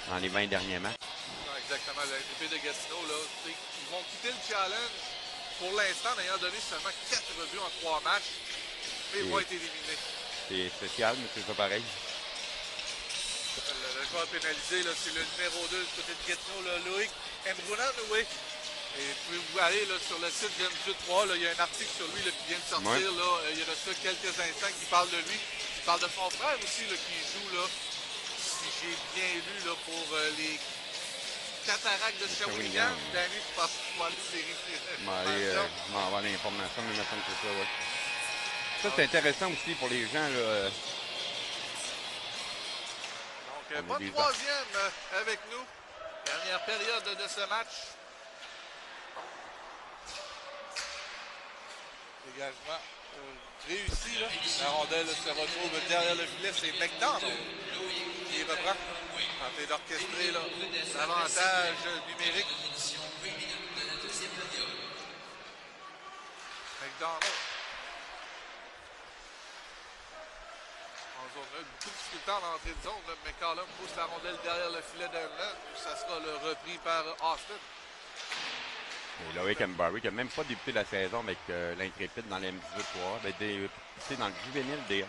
Dans les 20 derniers matchs. Non, exactement. L'Intrépide de Gatineau, là, ils vont quitter le challenge pour l'instant, en ayant donné seulement 4 buts en 3 matchs. Mais ils vont être éliminés. C'est spécial, mais c'est pas pareil. Le joueur pénalisé, là, c'est le numéro 2 du côté de Gatineau, là, Loïc Mbrounan, oui. Et pouvez-vous aller là, sur le site de M3, là, il y a un article sur lui là, qui vient de sortir. Là, il y a de ça quelques instants qui parle de lui. Il parle de son frère aussi là, qui joue, là, si j'ai bien lu, là, pour les Cataractes de Shawinigan. Danny, je pense qu'il va aller vérifier. Je m'en avoir l'information, mais il me semble que c'est ça, ouais. Ça, c'est intéressant aussi pour les gens, là. Donc, bonne troisième avec nous. Dernière période de ce match. Dégagement réussi. Là. La rondelle se retrouve derrière le filet. C'est McDonald qui reprend. Tenter d'orchestrer l'avantage numérique. McDonald. En zone 1, beaucoup de difficultés en entrée de zone. McCallum pousse la rondelle derrière le filet d'Emland. Ça sera le repris par Austin. Et Loïc Mbarry, qui n'a même pas débuté la saison avec l'Intrépide dans l'M18-3, ben, débuté dans le juvénile D1.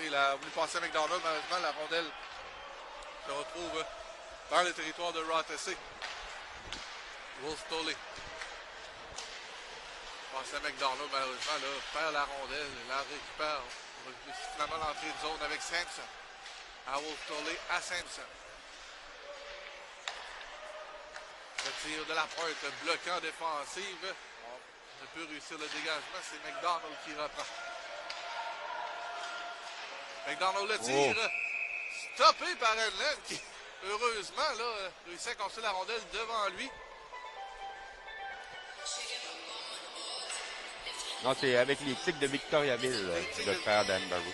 Il a voulu passer à McDonald, malheureusement, la rondelle se retrouve dans le territoire de Rothesay. Wolf Tolley. Passe à McDonald, malheureusement, là, perd la rondelle, la récupère. Finalement, l'entrée de zone avec Sampson. À Wolf Tolley, à Sampson. Le tir de la pointe, bloquant défensive. On ne peut réussir le dégagement, c'est McDonald qui reprend. McDonald le tire. Stoppé par Enland qui, heureusement, là, réussit à construire la rondelle devant lui. Non, c'est avec les Tigres de Victoriaville, le frère d'Ambarou.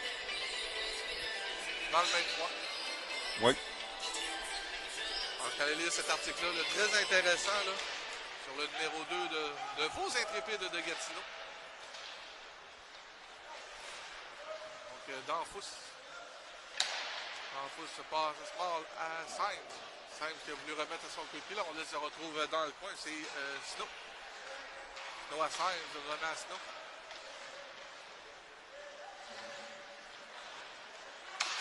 Dans le 23. Oui. Alors, allez lire cet article-là, très intéressant, là, sur le numéro 2 de vos intrépides de Gatineau. Donc, Danfous se passe small à Symes. Symes qui a voulu remettre à son coup de pied. Là, on se retrouve dans le coin. C'est Snow. Snow à Symes, remet à Snow.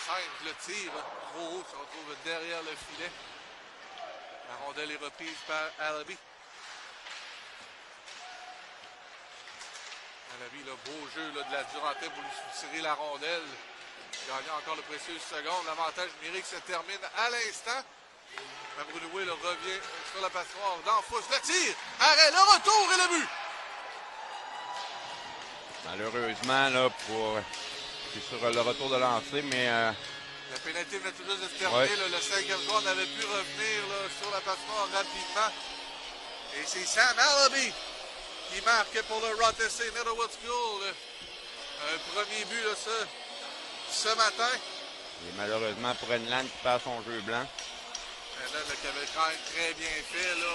Symes le tire trop haut, se retrouve derrière le filet. La rondelle est reprise par Alabi. Alabi, le beau jeu là, de la Durantais pour lui soutirer la rondelle. Gagnant encore le précieux seconde. L'avantage numérique se termine à l'instant. Mabrounoué revient sur la passoire. Danfous le tire. Arrêt, le retour et le but. Malheureusement, là, c'est sur le retour de lancer, mais la pénalité venait tout juste de se terminer. Là, le 5e quart avait pu revenir là, sur la passoire rapidement. Et c'est Sam Alabi qui marque pour le Rothesay Netherwood School. Un premier but là, ce matin. Et malheureusement pour Enland qui perd son jeu blanc. Enland qui avait quand même très bien fait là,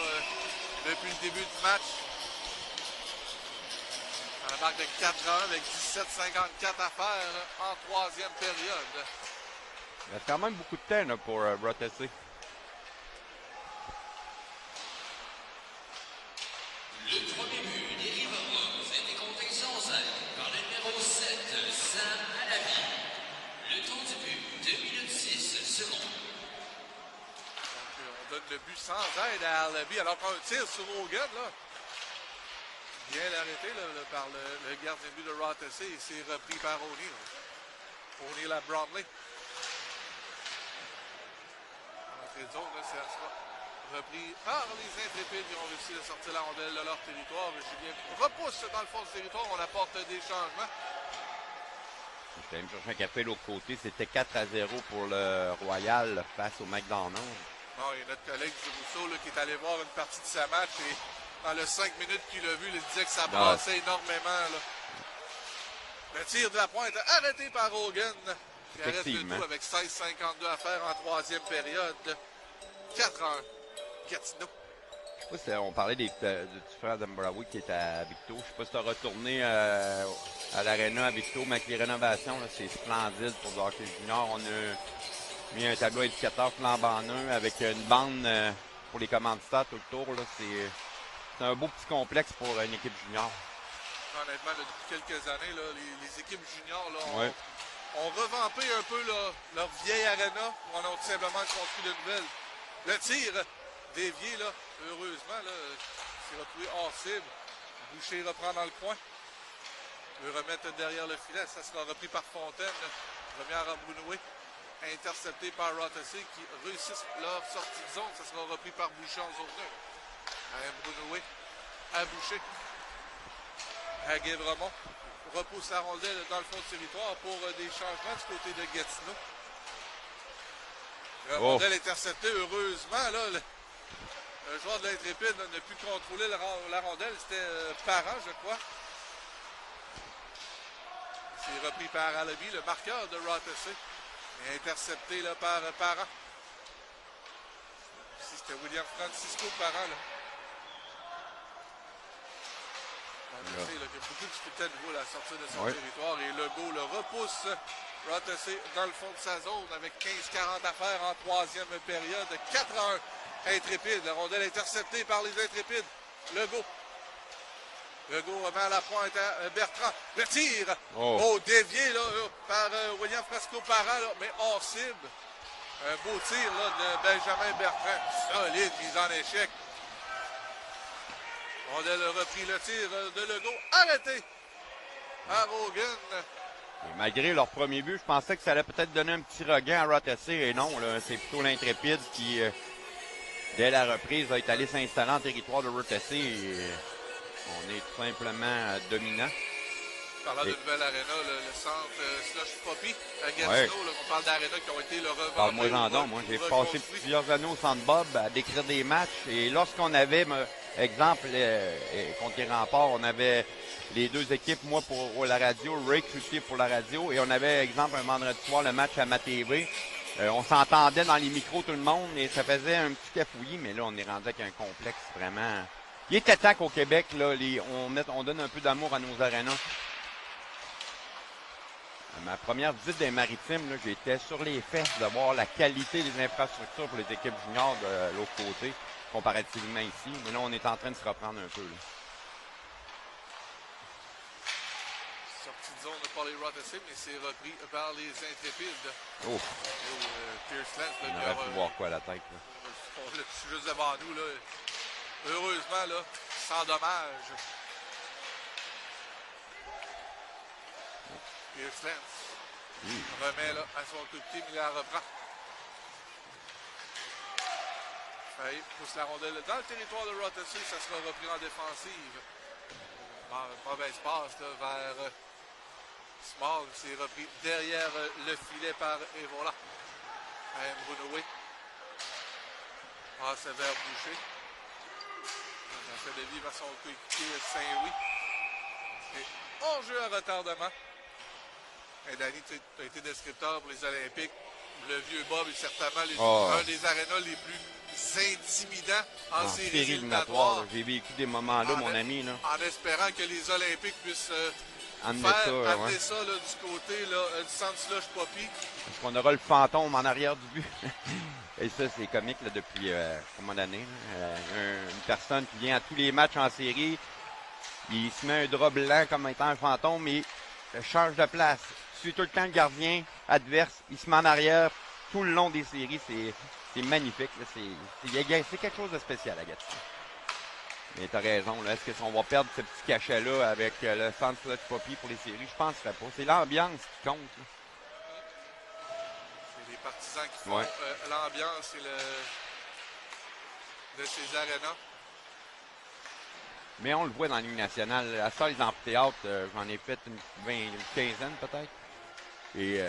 depuis le début du match. Un marque de 4-1 avec 17,54 à faire là, en troisième période. Il reste quand même beaucoup de temps là, pour Rothesay. Le premier but des Riverhawks a été compté sans aide par le numéro 7, Sam Alabi. Le temps du but, 2 minutes 6 secondes. Donc, on donne le but sans aide à Alabi alors qu'on tire sur Hogan. Là. Bien arrêté là, par le gardien de but de Rothesay et c'est repris par O'Neill. O'Neill à Bromley. Entrée de zone, là, ça sera repris par les Intrépides qui ont réussi à sortir la rondelle de leur territoire. Julien repousse dans le fond du territoire, on apporte des changements. Je vais me chercher un café de l'autre côté. C'était 4-0 pour le Royal face au McDonald's. Bon, il y a notre collègue du Rousseau là, qui est allé voir une partie de sa match et dans les 5 minutes qu'il a vu, il disait que ça brassait énormément. Là. Le tir de la pointe arrêté par Hogan. Qui arrête le tout avec 16,52 à faire en troisième période. 4-1. Gatineau. Je sais pas si on parlait du frère d'Ambraoui qui est à Victo. Je sais pas si tu as retourné à l'aréna à Victo, mais avec les rénovations, c'est splendide pour le hockey junior. On a mis un tableau éducateur flambant neuf avec une bande pour les commanditaires tout le tour. C'est un beau petit complexe pour une équipe junior. Honnêtement, là, depuis quelques années, là, les équipes juniors là, ont revampé un peu là, leur vieille aréna. On a tout simplement construit de nouvelles. Le tir dévié, là, heureusement, là, c'est retrouvé hors cible. Boucher reprend dans le coin. Le remettre derrière le filet. Ça sera repris par Fontaine. Première à Brounoué. Intercepté par Rothesay qui réussissent leur sortie de zone. Ça sera repris par Boucher en zone 2. À Brounoué. À Boucher. À Guévremont. Repousse la rondelle dans le fond du territoire pour des changements du côté de Gatineau. La rondelle interceptée, heureusement. Là, le joueur de l'Intrépide n'a pu contrôler la rondelle. C'était Parent, je crois. C'est repris par Alabi, le marqueur de Rothesay. Et intercepté là, par Parent. Ici, c'était William Francisco Parent. Là. Rothesay, là, qui a beaucoup de difficultés à nouveau à sortir de son territoire. Et Legault le repousse. Rothesay dans le fond de sa zone avec 15-40 à faire en troisième période. 4-1. Intrépide. La rondelle interceptée par les Intrépides. Legault. Legault remet à la pointe à Bertrand. Le tir. Dévié là, par William Francisco Parent, là, mais hors cible. Un beau tir là, de Benjamin Bertrand. Solide, mise en échec. Rondelle repris le tir de Legault. Arrêté par Hogan. Et malgré leur premier but, je pensais que ça allait peut-être donner un petit regain à Rothesay. Et non, c'est plutôt l'Intrépide qui, dès la reprise, va être allé s'installer en territoire de Rothesay. Et on est tout simplement dominant. Parlant de nouvelle aréna, le centre Slush Poppy à Gatineau, là, on parle d'aréna qui ont été le revendeur. Parle-moi-en donc. Moi, j'ai passé plusieurs années au Centre Bob à décrire des matchs. Et lorsqu'on avait, exemple, contre les Remparts, on avait les deux équipes, moi pour la radio, Ray Crucier pour la radio. Et on avait, exemple, un vendredi soir, le match à ma TV. On s'entendait dans les micros, tout le monde, et ça faisait un petit cafouillis. Mais là, on est rendu avec un complexe vraiment... Il était temps qu'au Québec, là, on donne un peu d'amour à nos arénas. Ma première visite des Maritimes, j'étais sur les fesses de voir la qualité des infrastructures pour les équipes juniors de l'autre côté, comparativement ici. Mais là, on est en train de se reprendre un peu. Là. Sortie de zone par les Rothesay, mais c'est repris par les Intrépides. Pierce Lance, on aurait pu voir quoi à la tête. Là. On l'a juste devant nous. Là. Heureusement, là, sans dommage. Pierce Lance remet là, à son coup de pied, mais il la reprend. Il pousse la rondelle dans le territoire de Rothesay, ça sera repris en défensive. Mauvaise passe là, vers Small, c'est repris derrière le filet par Evola. Brunoé passe vers Boucher. On fait de vivre à son coéquipier Saint-Louis. Et hors-jeu à retardement. Et Danny, tu as été descripteur pour les Olympiques. Le vieux Bob est certainement un des arénas les plus intimidants en séries éliminatoires. J'ai vécu des moments là, mon ami. Là. En espérant que les Olympiques puissent amener ça là, du côté là, du centre slush Poppy. Parce qu'on aura le fantôme en arrière du but. Et ça, c'est comique là, depuis combien d'années. Une personne qui vient à tous les matchs en série, il se met un drap blanc comme étant un fantôme et change de place. Suit tout le temps le gardien adverse, il se met en arrière tout le long des séries. C'est magnifique. C'est quelque chose de spécial à Gatineau. Mais t'as raison, là. Est-ce qu'on va perdre ce petit cachet-là avec le centre Slush Poppy pour les séries? Je pense pas. C'est l'ambiance qui compte. Là. C'est les partisans qui font l'ambiance de ces arénas. Mais on le voit dans la Ligue nationale. À ça, les amphithéâtres, j'en ai fait une quinzaine peut-être. Et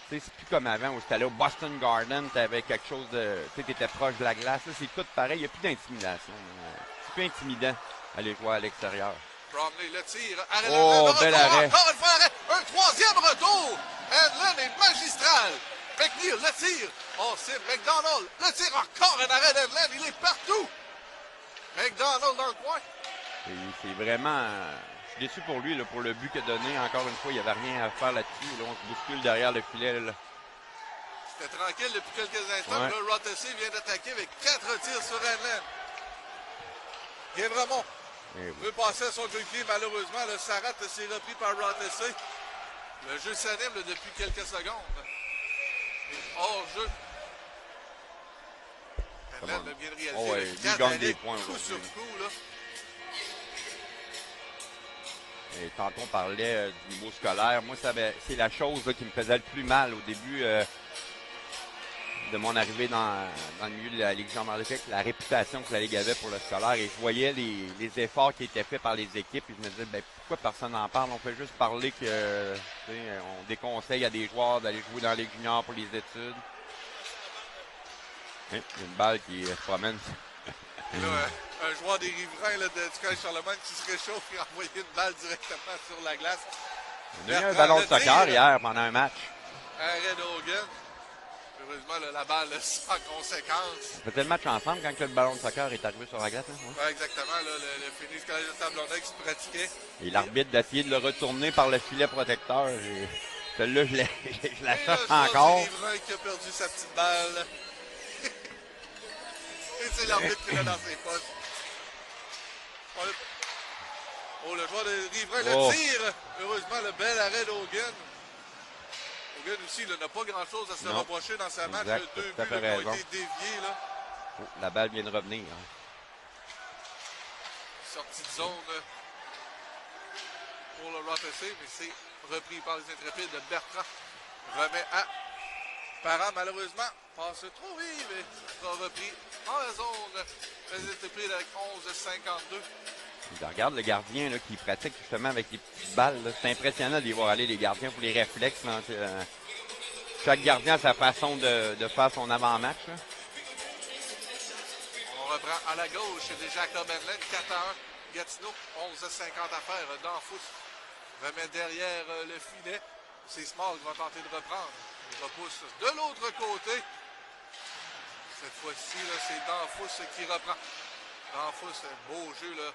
tu sais, c'est plus comme avant où c'était allé au Boston Garden, t'avais quelque chose de. Tu sais, t'étais proche de la glace. Là, c'est tout pareil, il n'y a plus d'intimidation. C'est plus intimidant aller jouer à l'extérieur. Bromley le tire. Bel arrêt. Encore une fois, arrêt. Un troisième retour. Edlin est magistral. McNeil le tire. Oh, c'est McDonald. Le tire encore un arrêt d'Edlin. Il est partout. McDonald dans le coin. Et c'est vraiment. Je suis déçu pour lui, là, pour le but qu'il a donné. Encore une fois, il n'y avait rien à faire là-dessus. Là, on se bouscule derrière le filet. Là. C'était tranquille depuis quelques instants. Ouais. Là, Rothesay vient d'attaquer avec 4 tirs sur Edlin. Guévremont veut passer à son coéquipier. Malheureusement, le Sarrat s'est repris par Rothesay. Le jeu s'anime depuis quelques secondes. Et hors-jeu. Edlin a bien réalisé. Il gagne des points. Coup sur coup, là. Et tantôt, on parlait du niveau scolaire. Moi, c'est la chose là, qui me faisait le plus mal au début de mon arrivée dans le milieu de la Ligue Jean-Marie, la réputation que la Ligue avait pour le scolaire. Et je voyais les efforts qui étaient faits par les équipes. Et je me disais, pourquoi personne n'en parle? On fait juste parler que on déconseille à des joueurs d'aller jouer dans la Ligue junior pour les études. Il y a une balle qui se promène. Là, un joueur des riverains là, du Collège Charlemagne qui se réchauffe et a envoyé une balle directement sur la glace. Il y a eu un ballon de soccer hier pendant un match. Arrêt d'Hogan. Heureusement, là, la balle sans conséquence. On faisait le match ensemble quand le ballon de soccer est arrivé sur la glace. Hein? Ouais, exactement. Là, le Phoenix Collège de Sablonnais qui se pratiquait. Et l'arbitre d'essayer de le retourner par le filet protecteur. Celle-là, je la cherche encore. C'est Riverain qui a perdu sa petite balle. Et c'est l'arbitre qui l'a dans ses poches. Oh, le joueur de Riverain le tire. Heureusement, le bel arrêt d'Hogan. Hogan aussi, n'a pas grand-chose à se reprocher dans sa match. Deux buts qui ont été déviés. Là. Oh, la balle vient de revenir. Hein. Sortie de zone pour le Rothesay, mais c'est repris par les intrépides de Bertrand. Remet à Parent, malheureusement, passe trop vite, mais sera repris en la zone. Les intrépides avec 11-52. Regarde le gardien là, qui pratique justement avec les petites balles. C'est impressionnant d'y voir aller les gardiens pour les réflexes. Là. Chaque gardien a sa façon de faire son avant-match. Là. On reprend à la gauche. C'est Jacob Edlin, 4-1. Gatineau, 11-50 à faire. Danfous remet derrière le filet. C'est Small qui va tenter de reprendre. Il repousse de l'autre côté. Cette fois-ci, c'est Danfous qui reprend. Danfous, beau jeu. Là.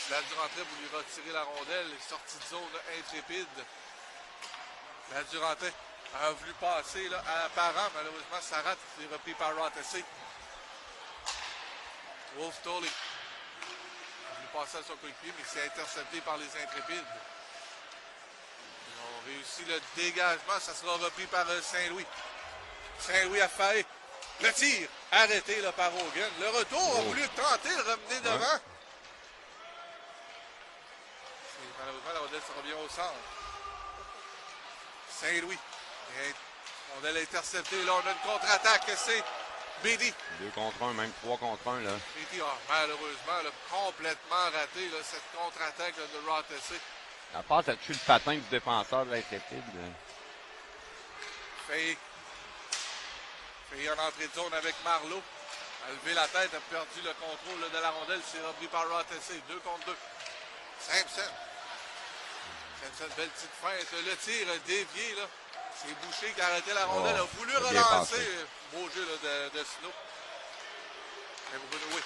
La Durantais pour lui retirer la rondelle. Sortie de zone intrépide. La Durantais a voulu passer là, à Parent. Malheureusement, ça rate. C'est repris par Rothesay. Wolf Tolley a voulu passer à son coéquipier, mais c'est intercepté par les intrépides. Ils ont réussi le dégagement. Ça sera repris par Saint-Louis. Saint-Louis a failli. Le tir arrêté là, par Hogan. Le retour a voulu tenter de ramener devant. Malheureusement, la rondelle se revient au centre. Saint-Louis. Rondelle interceptée. Là, on a une contre-attaque. C'est Bédy. 2 contre 1, même 3 contre 1. Là. Bédy a malheureusement là, complètement raté là, cette contre-attaque là, de Rothesay. À part ça tue le patin du défenseur de l'intrépide. Faye en entrée de zone avec Marleau. a levé la tête, a perdu le contrôle là, de la rondelle. C'est repris par Rothesay. 2 contre 2. Simpson. Simpson, belle petite feinte. Le tir dévié. Là. C'est Boucher qui a arrêté la rondelle. A voulu relancer. Beau jeu là, de Snow. Et Bruno, oui.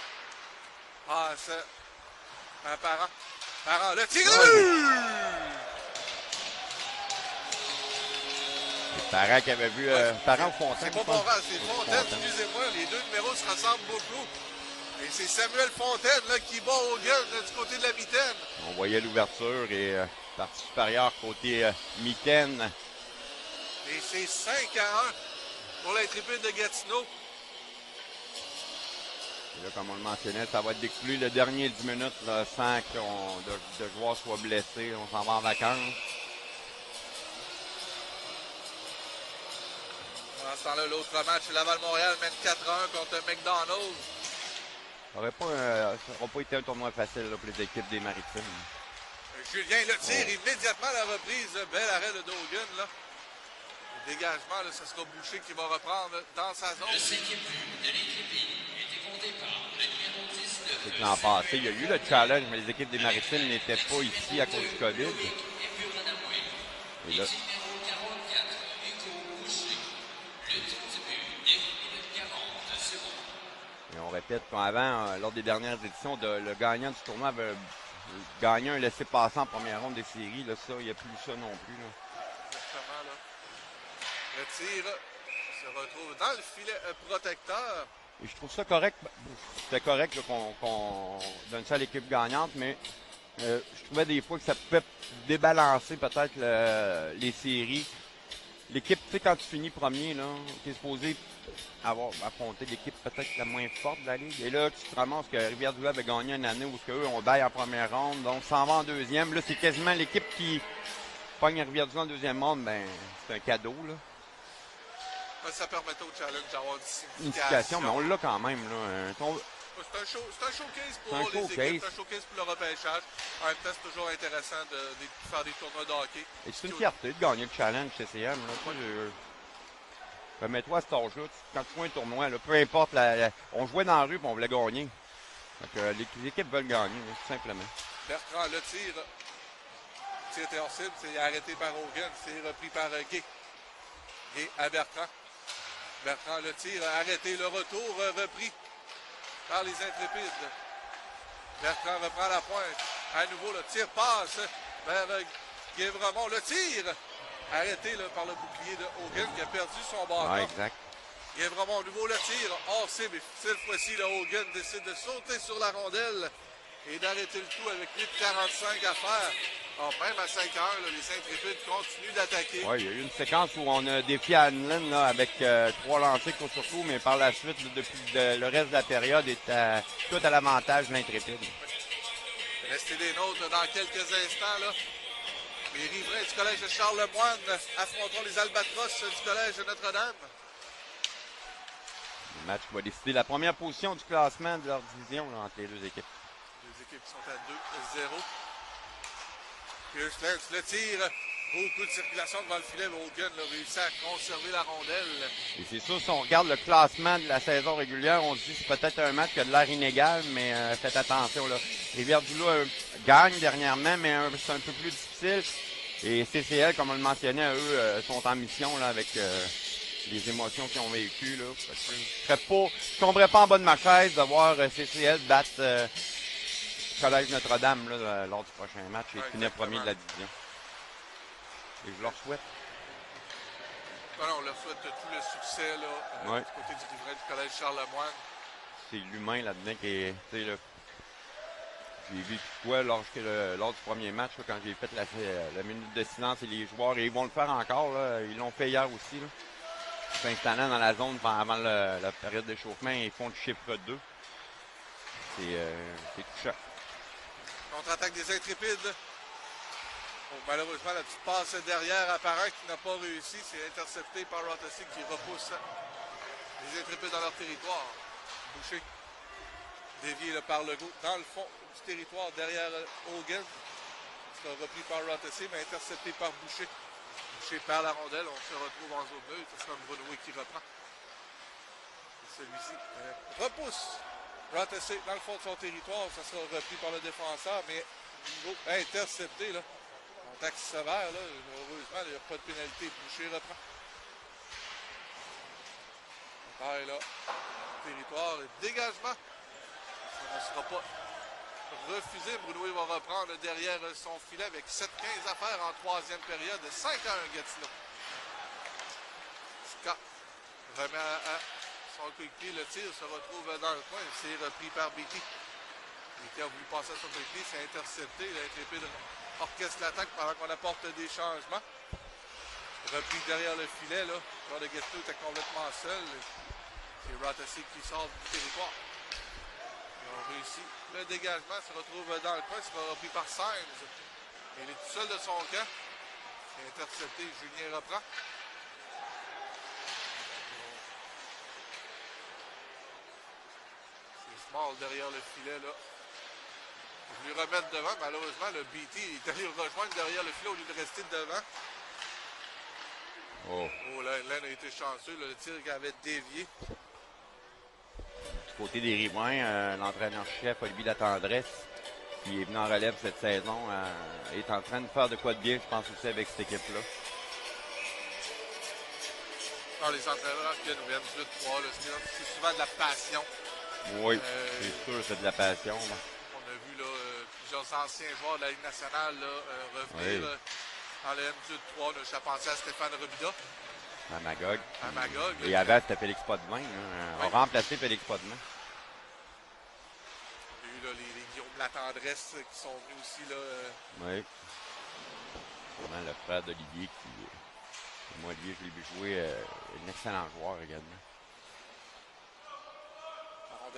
Passe à Parent. Parent, le tir de but! Parent qui avait vu. Parent ou Fontaine? C'est pas Parent, c'est Fontaine, excusez-moi. Les deux numéros se ressemblent beaucoup. Et c'est Samuel Fontaine là, qui bat au gueule du côté de la mitaine. On voyait l'ouverture et partie supérieure côté mitaine. Et c'est 5-1 pour l'intrépide de Gatineau. Et là, comme on le mentionnait, ça va être découlé le dernier 10 minutes là, sans que de joueurs soient blessés. On s'en va en vacances. Pendant ce temps-là, l'autre match, Laval-Montréal mène 4-1 contre McDonald's. Ça n'aurait pas été un tournoi facile là, pour les équipes des Maritimes. Julien le tire immédiatement à la reprise. Bel arrêt de Dogan. Là. Le dégagement, là, ce sera Boucher qui va reprendre dans sa zone. Le 5e but de l'intrépide était compté par le numéro 19. C'est que l'an passé, il y a eu le challenge, mais les équipes des Maritimes n'étaient pas ici à cause du COVID. Et là, et on répète qu'avant, lors des dernières éditions, le gagnant du tournoi avait gagné un laissez-passer en première ronde des séries. Là, ça, il n'y a plus ça non plus. Là. Exactement. Là. Le tir se retrouve dans le filet protecteur. Et je trouve ça correct. C'était correct là, qu'on donne ça à l'équipe gagnante, mais je trouvais des fois que ça pouvait débalancer peut-être les séries. L'équipe, tu sais, quand tu finis premier, là, tu es supposé avoir affronté l'équipe peut-être la moins forte de la Ligue. Et là, tu te ramasses que Rivière-du-Loup avait gagné une année où eux, on baille en première ronde, donc s'en va en deuxième. Là, c'est quasiment l'équipe qui pogne Rivière-du-Loup en deuxième ronde, ben c'est un cadeau, là. Ça permettait au challenge d'avoir une signification, mais on l'a quand même, là. C'est un showcase pour les équipes, c'est un showcase pour le repêchage. En même temps, c'est toujours intéressant de faire des tournois de hockey. Et c'est une fierté de gagner le challenge CCM. Remets-toi à cet âge-là, quand tu joues un tournoi, là, peu importe, on jouait dans la rue et on voulait gagner. Donc, les équipes veulent gagner, là, tout simplement. Bertrand, le tir. Le tir était hors cible, c'est arrêté par Hogan, c'est repris par Gay. Gay à Bertrand. Bertrand, le tir arrêté, le retour repris par les intrépides. Bertrand reprend la pointe. À nouveau, le tir passe vers Guévremont. Le tir arrêté là, par le bouclier de Hogan qui a perdu son bâton. Ouais, exact. Guévremont, à nouveau le tir. Hors cible. Et cette fois-ci, Hogan décide de sauter sur la rondelle et d'arrêter le tout avec 8,45 à faire. Alors, même à 5 heures, là, les intrépides continuent d'attaquer. Oui, il y a eu une séquence où on a défié Hanlon là, avec 3 lancers coup sur coup, mais par la suite, depuis le reste de la période, est tout à l'avantage de l'intrépide. Restez des nôtres dans quelques instants. Là. Les riverains du collège de Charlemagne affronteront les Albatros du collège de Notre-Dame. Le match va décider la première position du classement de leur division là, entre les deux équipes. Les équipes sont à 2-0. Pierce Lance le tire. Beaucoup de circulation devant le filet. Hogan a réussi à conserver la rondelle. Et c'est sûr, si on regarde le classement de la saison régulière, on se dit que c'est peut-être un match qui a de l'air inégal, mais faites attention. Là. Rivière-du-Loup gagne dernièrement, mais c'est un peu plus difficile. Et CCL, comme on le mentionnait, eux sont en mission là, avec les émotions qu'ils ont vécues. Là. Je ne tomberais pas en bas de ma chaise de voir CCL battre Collège Notre-Dame là, lors du prochain match et finir premier de la division. Et je leur souhaite. Alors, on leur souhaite tout le succès là, du côté du riverain du collège Charlemagne. C'est l'humain là-dedans qui est. Là, j'ai vu quoi lors du premier match, là, quand j'ai fait la minute de silence et les joueurs, et ils vont le faire encore, là, ils l'ont fait hier aussi. Là. S'installant dans la zone avant la période d'échauffement, ils font le chiffre 2. C'est touchant. Contre-attaque des intrépides. Oh, malheureusement, la petite passe derrière apparaît qui n'a pas réussi. C'est intercepté par Rothesay qui repousse les intrépides dans leur territoire. Boucher. Dévié là, par Legault dans le fond du territoire derrière Hogan. C'est repris par Rothesay, mais intercepté par Boucher. Boucher perd la rondelle. On se retrouve en zone neutre. C'est comme Bruno qui reprend. Celui-ci repousse Rothesay dans le fond de son territoire. Ça sera repris par le défenseur, mais niveau intercepté, là. Contact sévère, là. Heureusement, il n'y a pas de pénalité. Boucher reprend. Pareil, là. Territoire et dégagement. Ça ne sera pas refusé. Bruno va reprendre derrière son filet avec 7-15 à faire en troisième période. 5-1 Gatineau. Scott remet à son coéquipier. Le tir se retrouve dans le coin. C'est repris par Beatty. Beatty a voulu passer à son coéquipier. C'est intercepté. L'intrépide orchestre l'attaque pendant qu'on apporte des changements. Repris derrière le filet. Là. Joueur de Gatineau était complètement seul. C'est Rothesay qui sort du territoire. Ils ont réussi le dégagement. Se retrouve dans le coin. C'est repris par Symes. Il est tout seul de son camp. C'est intercepté. Julien reprend. Small derrière le filet, là. Je lui remettre devant. Malheureusement, le BT est allé le rejoindre derrière le filet au lieu de rester devant. Oh, là, Len a été chanceux. Là, le tir qui avait dévié. Du côté des Riverains, l'entraîneur-chef Olivier Latendresse, qui est venu en relève cette saison, est en train de faire de quoi de bien, je pense aussi, avec cette équipe-là. Dans les entraîneurs qui viennent 18-3, c'est souvent de la passion. Oui, c'est sûr, c'est de la passion. Là. On a vu là, plusieurs anciens joueurs de la Ligue nationale là, revenir dans le M18-3. Je pensais à Stéphane Robida. À Magog. À Magog. Et avant, c'était Félix Potvin. On a remplacé Félix Potvin. On a eu là, les Guillaume Latendresse qui sont venus aussi. Là, Oui. Vraiment le frère d'Olivier qui... Moi, Olivier, je l'ai vu jouer. Un excellent joueur également.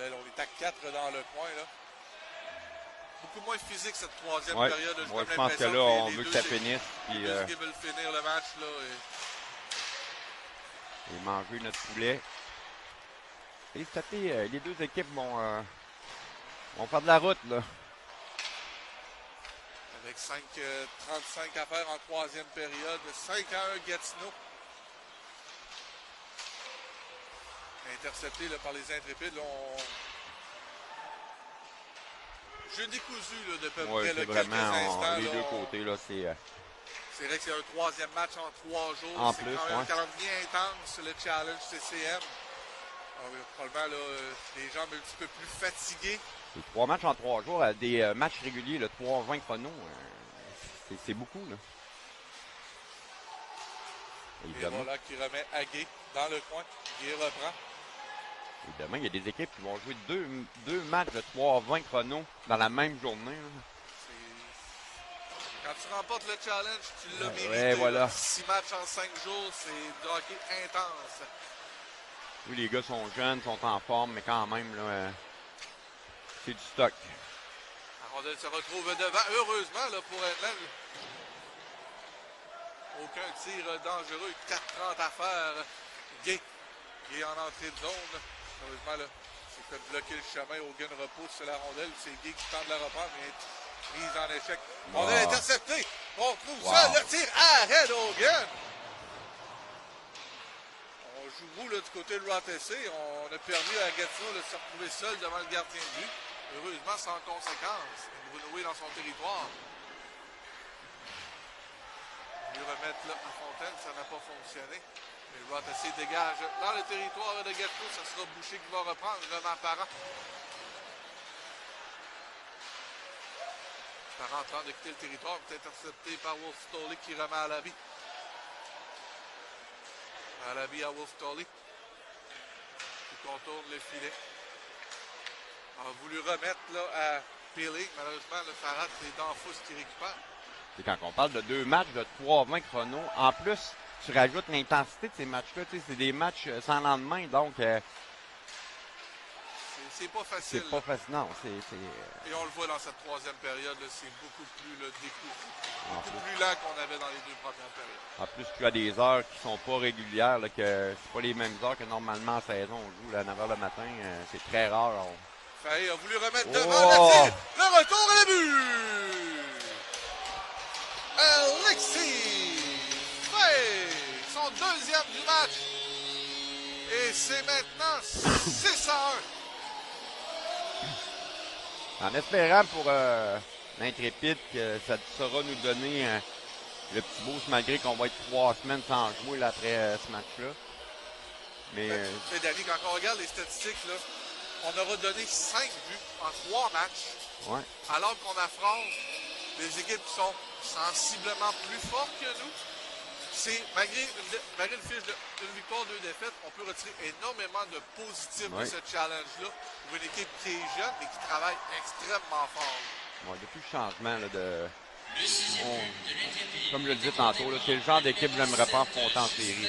On est à 4 dans le coin. Là. Beaucoup moins physique cette troisième ouais. période. Je pense que là, on veut que ça finisse. Les deux équipes veulent finir le match. Là, et manger notre poulet. Et les deux équipes vont faire de la route. Là. Avec 5-35 à faire en troisième période. 5-1 Gatineau. Intercepté là, par les intrépides. Là, Jeu décousu là, de peu près là, quelques instants. Les là, deux côtés, là, c'est... C'est vrai que c'est un troisième match en 3 jours. En c'est plus, quand même bien intense, le challenge CCM. Probablement là, les gens un petit peu plus fatigués. C'est 3 matchs en 3 jours, des matchs réguliers, le 3-20 chrono, c'est beaucoup. Là. Et voilà qui remet Aguet dans le coin. Aguet reprend. Évidemment, il y a des équipes qui vont jouer deux matchs de 3-20 chrono dans la même journée. Là. Quand tu remportes le challenge, tu l'as mérité. Ouais, voilà. 6 matchs en 5 jours, c'est du hockey intense. Oui, les gars sont jeunes, sont en forme, mais quand même, là, c'est du stock. La rondelle se retrouve devant. Heureusement, là, pour Edland. Aucun tir dangereux. 4-30 à faire. Gay. Gay en entrée de zone. Heureusement, là, c'est fait bloquer le chemin. Hogan repousse la rondelle. C'est Gay qui tente de la reprendre, mais prise en échec. Rondelle interceptée. On trouve ça. Le tir arrêt d'Hogan. On joue où, là, du côté de Rothesay. On a permis à Gatineau de se retrouver seul devant le gardien de but. Heureusement, sans conséquence. Bruno est dans son territoire. Lui remettre là à Fontaine, ça n'a pas fonctionné. Mais Rothesay dégage dans le territoire de Gatineau. Ça sera Boucher qui va reprendre. Roman Parent. Parent en train de quitter le territoire. Est intercepté par Wolf Tolley qui remet à la vie. À la vie à Wolf Tolley. Qui contourne le filet. On a voulu remettre là à Peeling. Malheureusement, le Farad, c'est Danfous qui récupère. Et quand on parle de 2 matchs de 3-20 chrono, en plus, tu rajoutes l'intensité de ces matchs-là. C'est des matchs sans lendemain, donc... c'est pas facile. C'est pas facile, non. Et on le voit dans cette troisième période, c'est beaucoup plus décousu. Beaucoup plus lent qu'on avait dans les 2 premières périodes. En plus, tu as des heures qui sont pas régulières, là, que c'est pas les mêmes heures que normalement en saison. On joue là, à 9h le matin, c'est très rare. Faye a voulu remettre devant le retour et le but! Alexis Faye, son deuxième du match. Et c'est maintenant 6-1. En espérant pour l'Intrépide que ça saura nous donner le petit boost malgré qu'on va être 3 semaines sans jouer là, après ce match-là. Mais C'est Danny, quand on regarde les statistiques, là, on aura donné 5 buts en 3 matchs. ouais. Alors qu'on affronte des équipes qui sont sensiblement plus fortes que nous. C'est malgré une fiche d'une victoire, 2 défaites, on peut retirer énormément de positifs de ce challenge-là pour une équipe qui est jeune et qui travaille extrêmement fort. Ouais, depuis le changement là, comme je le disais tantôt, là, c'est le genre d'équipe que j'aimerais pas affronter en série. Là.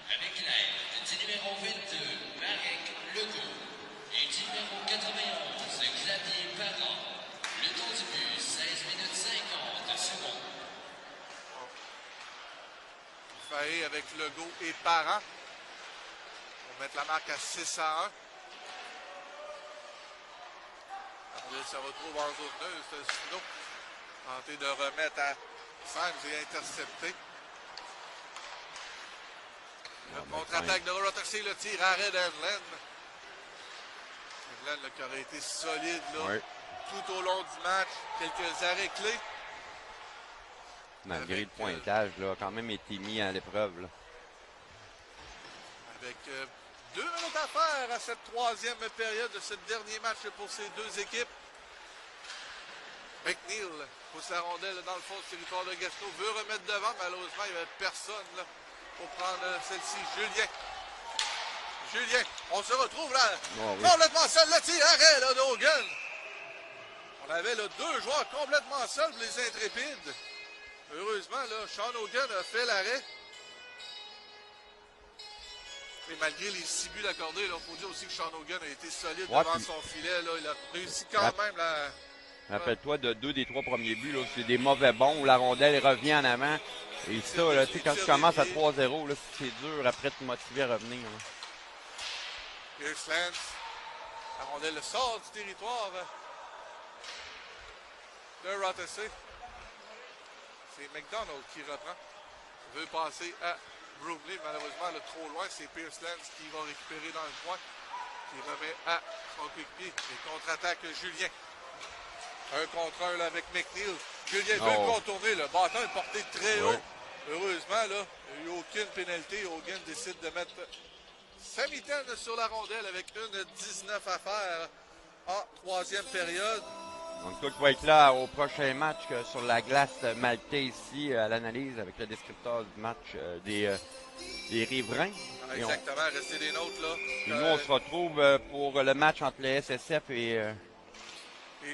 Avec l'aide du numéro 22, Marek Legault, et du numéro 91, Xavier Parent. Le temps du but, 16 minutes 50 secondes. Faé avec Legault et Parent. On va mettre la marque à 6-1. On se retrouve en zone 2. C'est Sino. Tenter de remettre à 5 et intercepté. Le contre-attaque de Rotterdam, le tir arrêt d'Enlen. Enlen qui aurait été solide là, tout au long du match. Quelques arrêts clés. Malgré le pointage, là, a quand même été mis à l'épreuve. Là. Avec 2 minutes à faire à cette 3e période de ce dernier match pour ces deux équipes. McNeil pousse la rondelle dans le fond du territoire de Gatineau. Veut remettre devant. Malheureusement, il n'y avait personne là, pour prendre celle-ci. Julien, on se retrouve là. Complètement seul. Le tir arrêt là, d'Hogan. On avait là, 2 joueurs complètement seuls pour les Intrépides. Heureusement, là, Sean Hogan a fait l'arrêt. Et malgré les 6 buts accordés, il faut dire aussi que Sean Hogan a été solide devant son filet. Là. Il a réussi quand même la... Rappelle-toi de 2 des 3 premiers buts, là, c'est des mauvais bons où la rondelle revient en avant. Et ça, là, quand tu commences à 3-0, c'est dur après de te motiver à revenir. Pierce Lance, la rondelle sort du territoire de Rotterdam. C'est McDonald qui reprend. Il veut passer à Brooklyn. Malheureusement, le trop loin, c'est Pierce Lance qui va récupérer dans le coin. Qui remet à son quick-pied. Et contre-attaque Julien. 1 contre 1 là, avec McNeil. Julien veut le contourner. Le bâton est porté très haut. Heureusement, là, il n'y a eu aucune pénalité. Hogan décide de mettre sa mitaine sur la rondelle avec une 19 à faire en 3e période. Donc, toi qui vas être là au prochain match sur la glace maltais ici à l'analyse avec le descripteur du match des riverains. Ah, exactement, restez des nôtres là. Et nous, on se retrouve pour le match entre le SSF et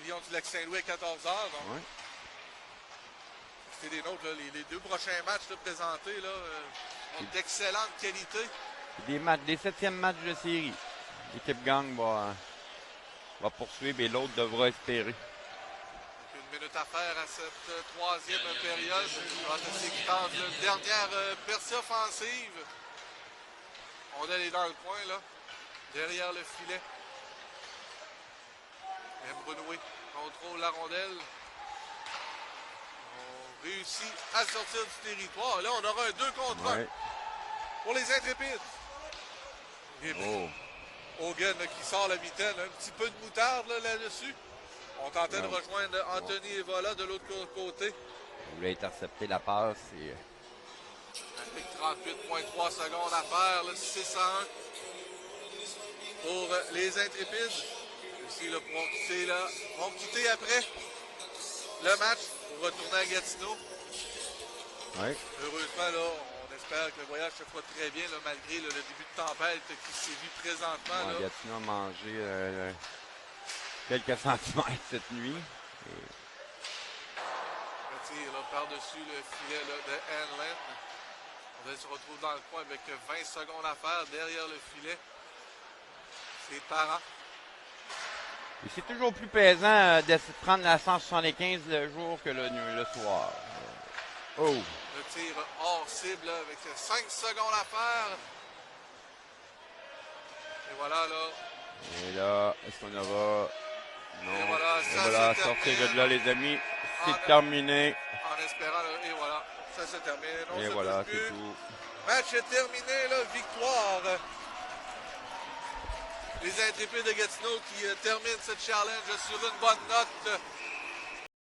Lions du Lac-Saint-Louis à 14h. Donc, restez des nôtres. Là, les 2 prochains matchs là, présentés là, sont d'excellente qualité. Des 7e matchs de série. L'équipe gang va poursuivre et l'autre devra espérer. 1 minute à faire à cette 3e période. Rotterdam qui tente une dernière percée offensive. Rondelle est dans le coin, là, derrière le filet. Mbunoué contrôle la rondelle. On réussit à sortir du territoire. Là, on aura un 2 contre 1 pour les Intrépides. Hogan là, qui sort la mitaine, un petit peu de moutarde là-dessus. On tentait de rejoindre Anthony Evola de l'autre côté. On voulait intercepter la passe. Avec 38,3 secondes à faire, 6-1 pour les Intrépides. Ici, là, vont quitter après le match pour retourner à Gatineau. Heureusement, là, on espère que le voyage se fera très bien, là, malgré le début de tempête qui sévit présentement. Là. Gatineau a mangé quelques centimètres cette nuit. Le tir par-dessus le filet là, de Hanlon. On se retrouve dans le coin avec 20 secondes à faire derrière le filet. C'est Parent. Et c'est toujours plus pesant de prendre la 175 le jour que le soir. Le tir hors cible là, avec 5 secondes à faire. Et voilà là. Et là, est-ce qu'on aura... Non. Et voilà, sortez de là les amis. C'est terminé. En espérant, là, et voilà, ça se termine. On Et se voilà, touche c'est plus. tout. Match est terminé, là, victoire. Les Intrépides de Gatineau qui terminent ce challenge sur une bonne note.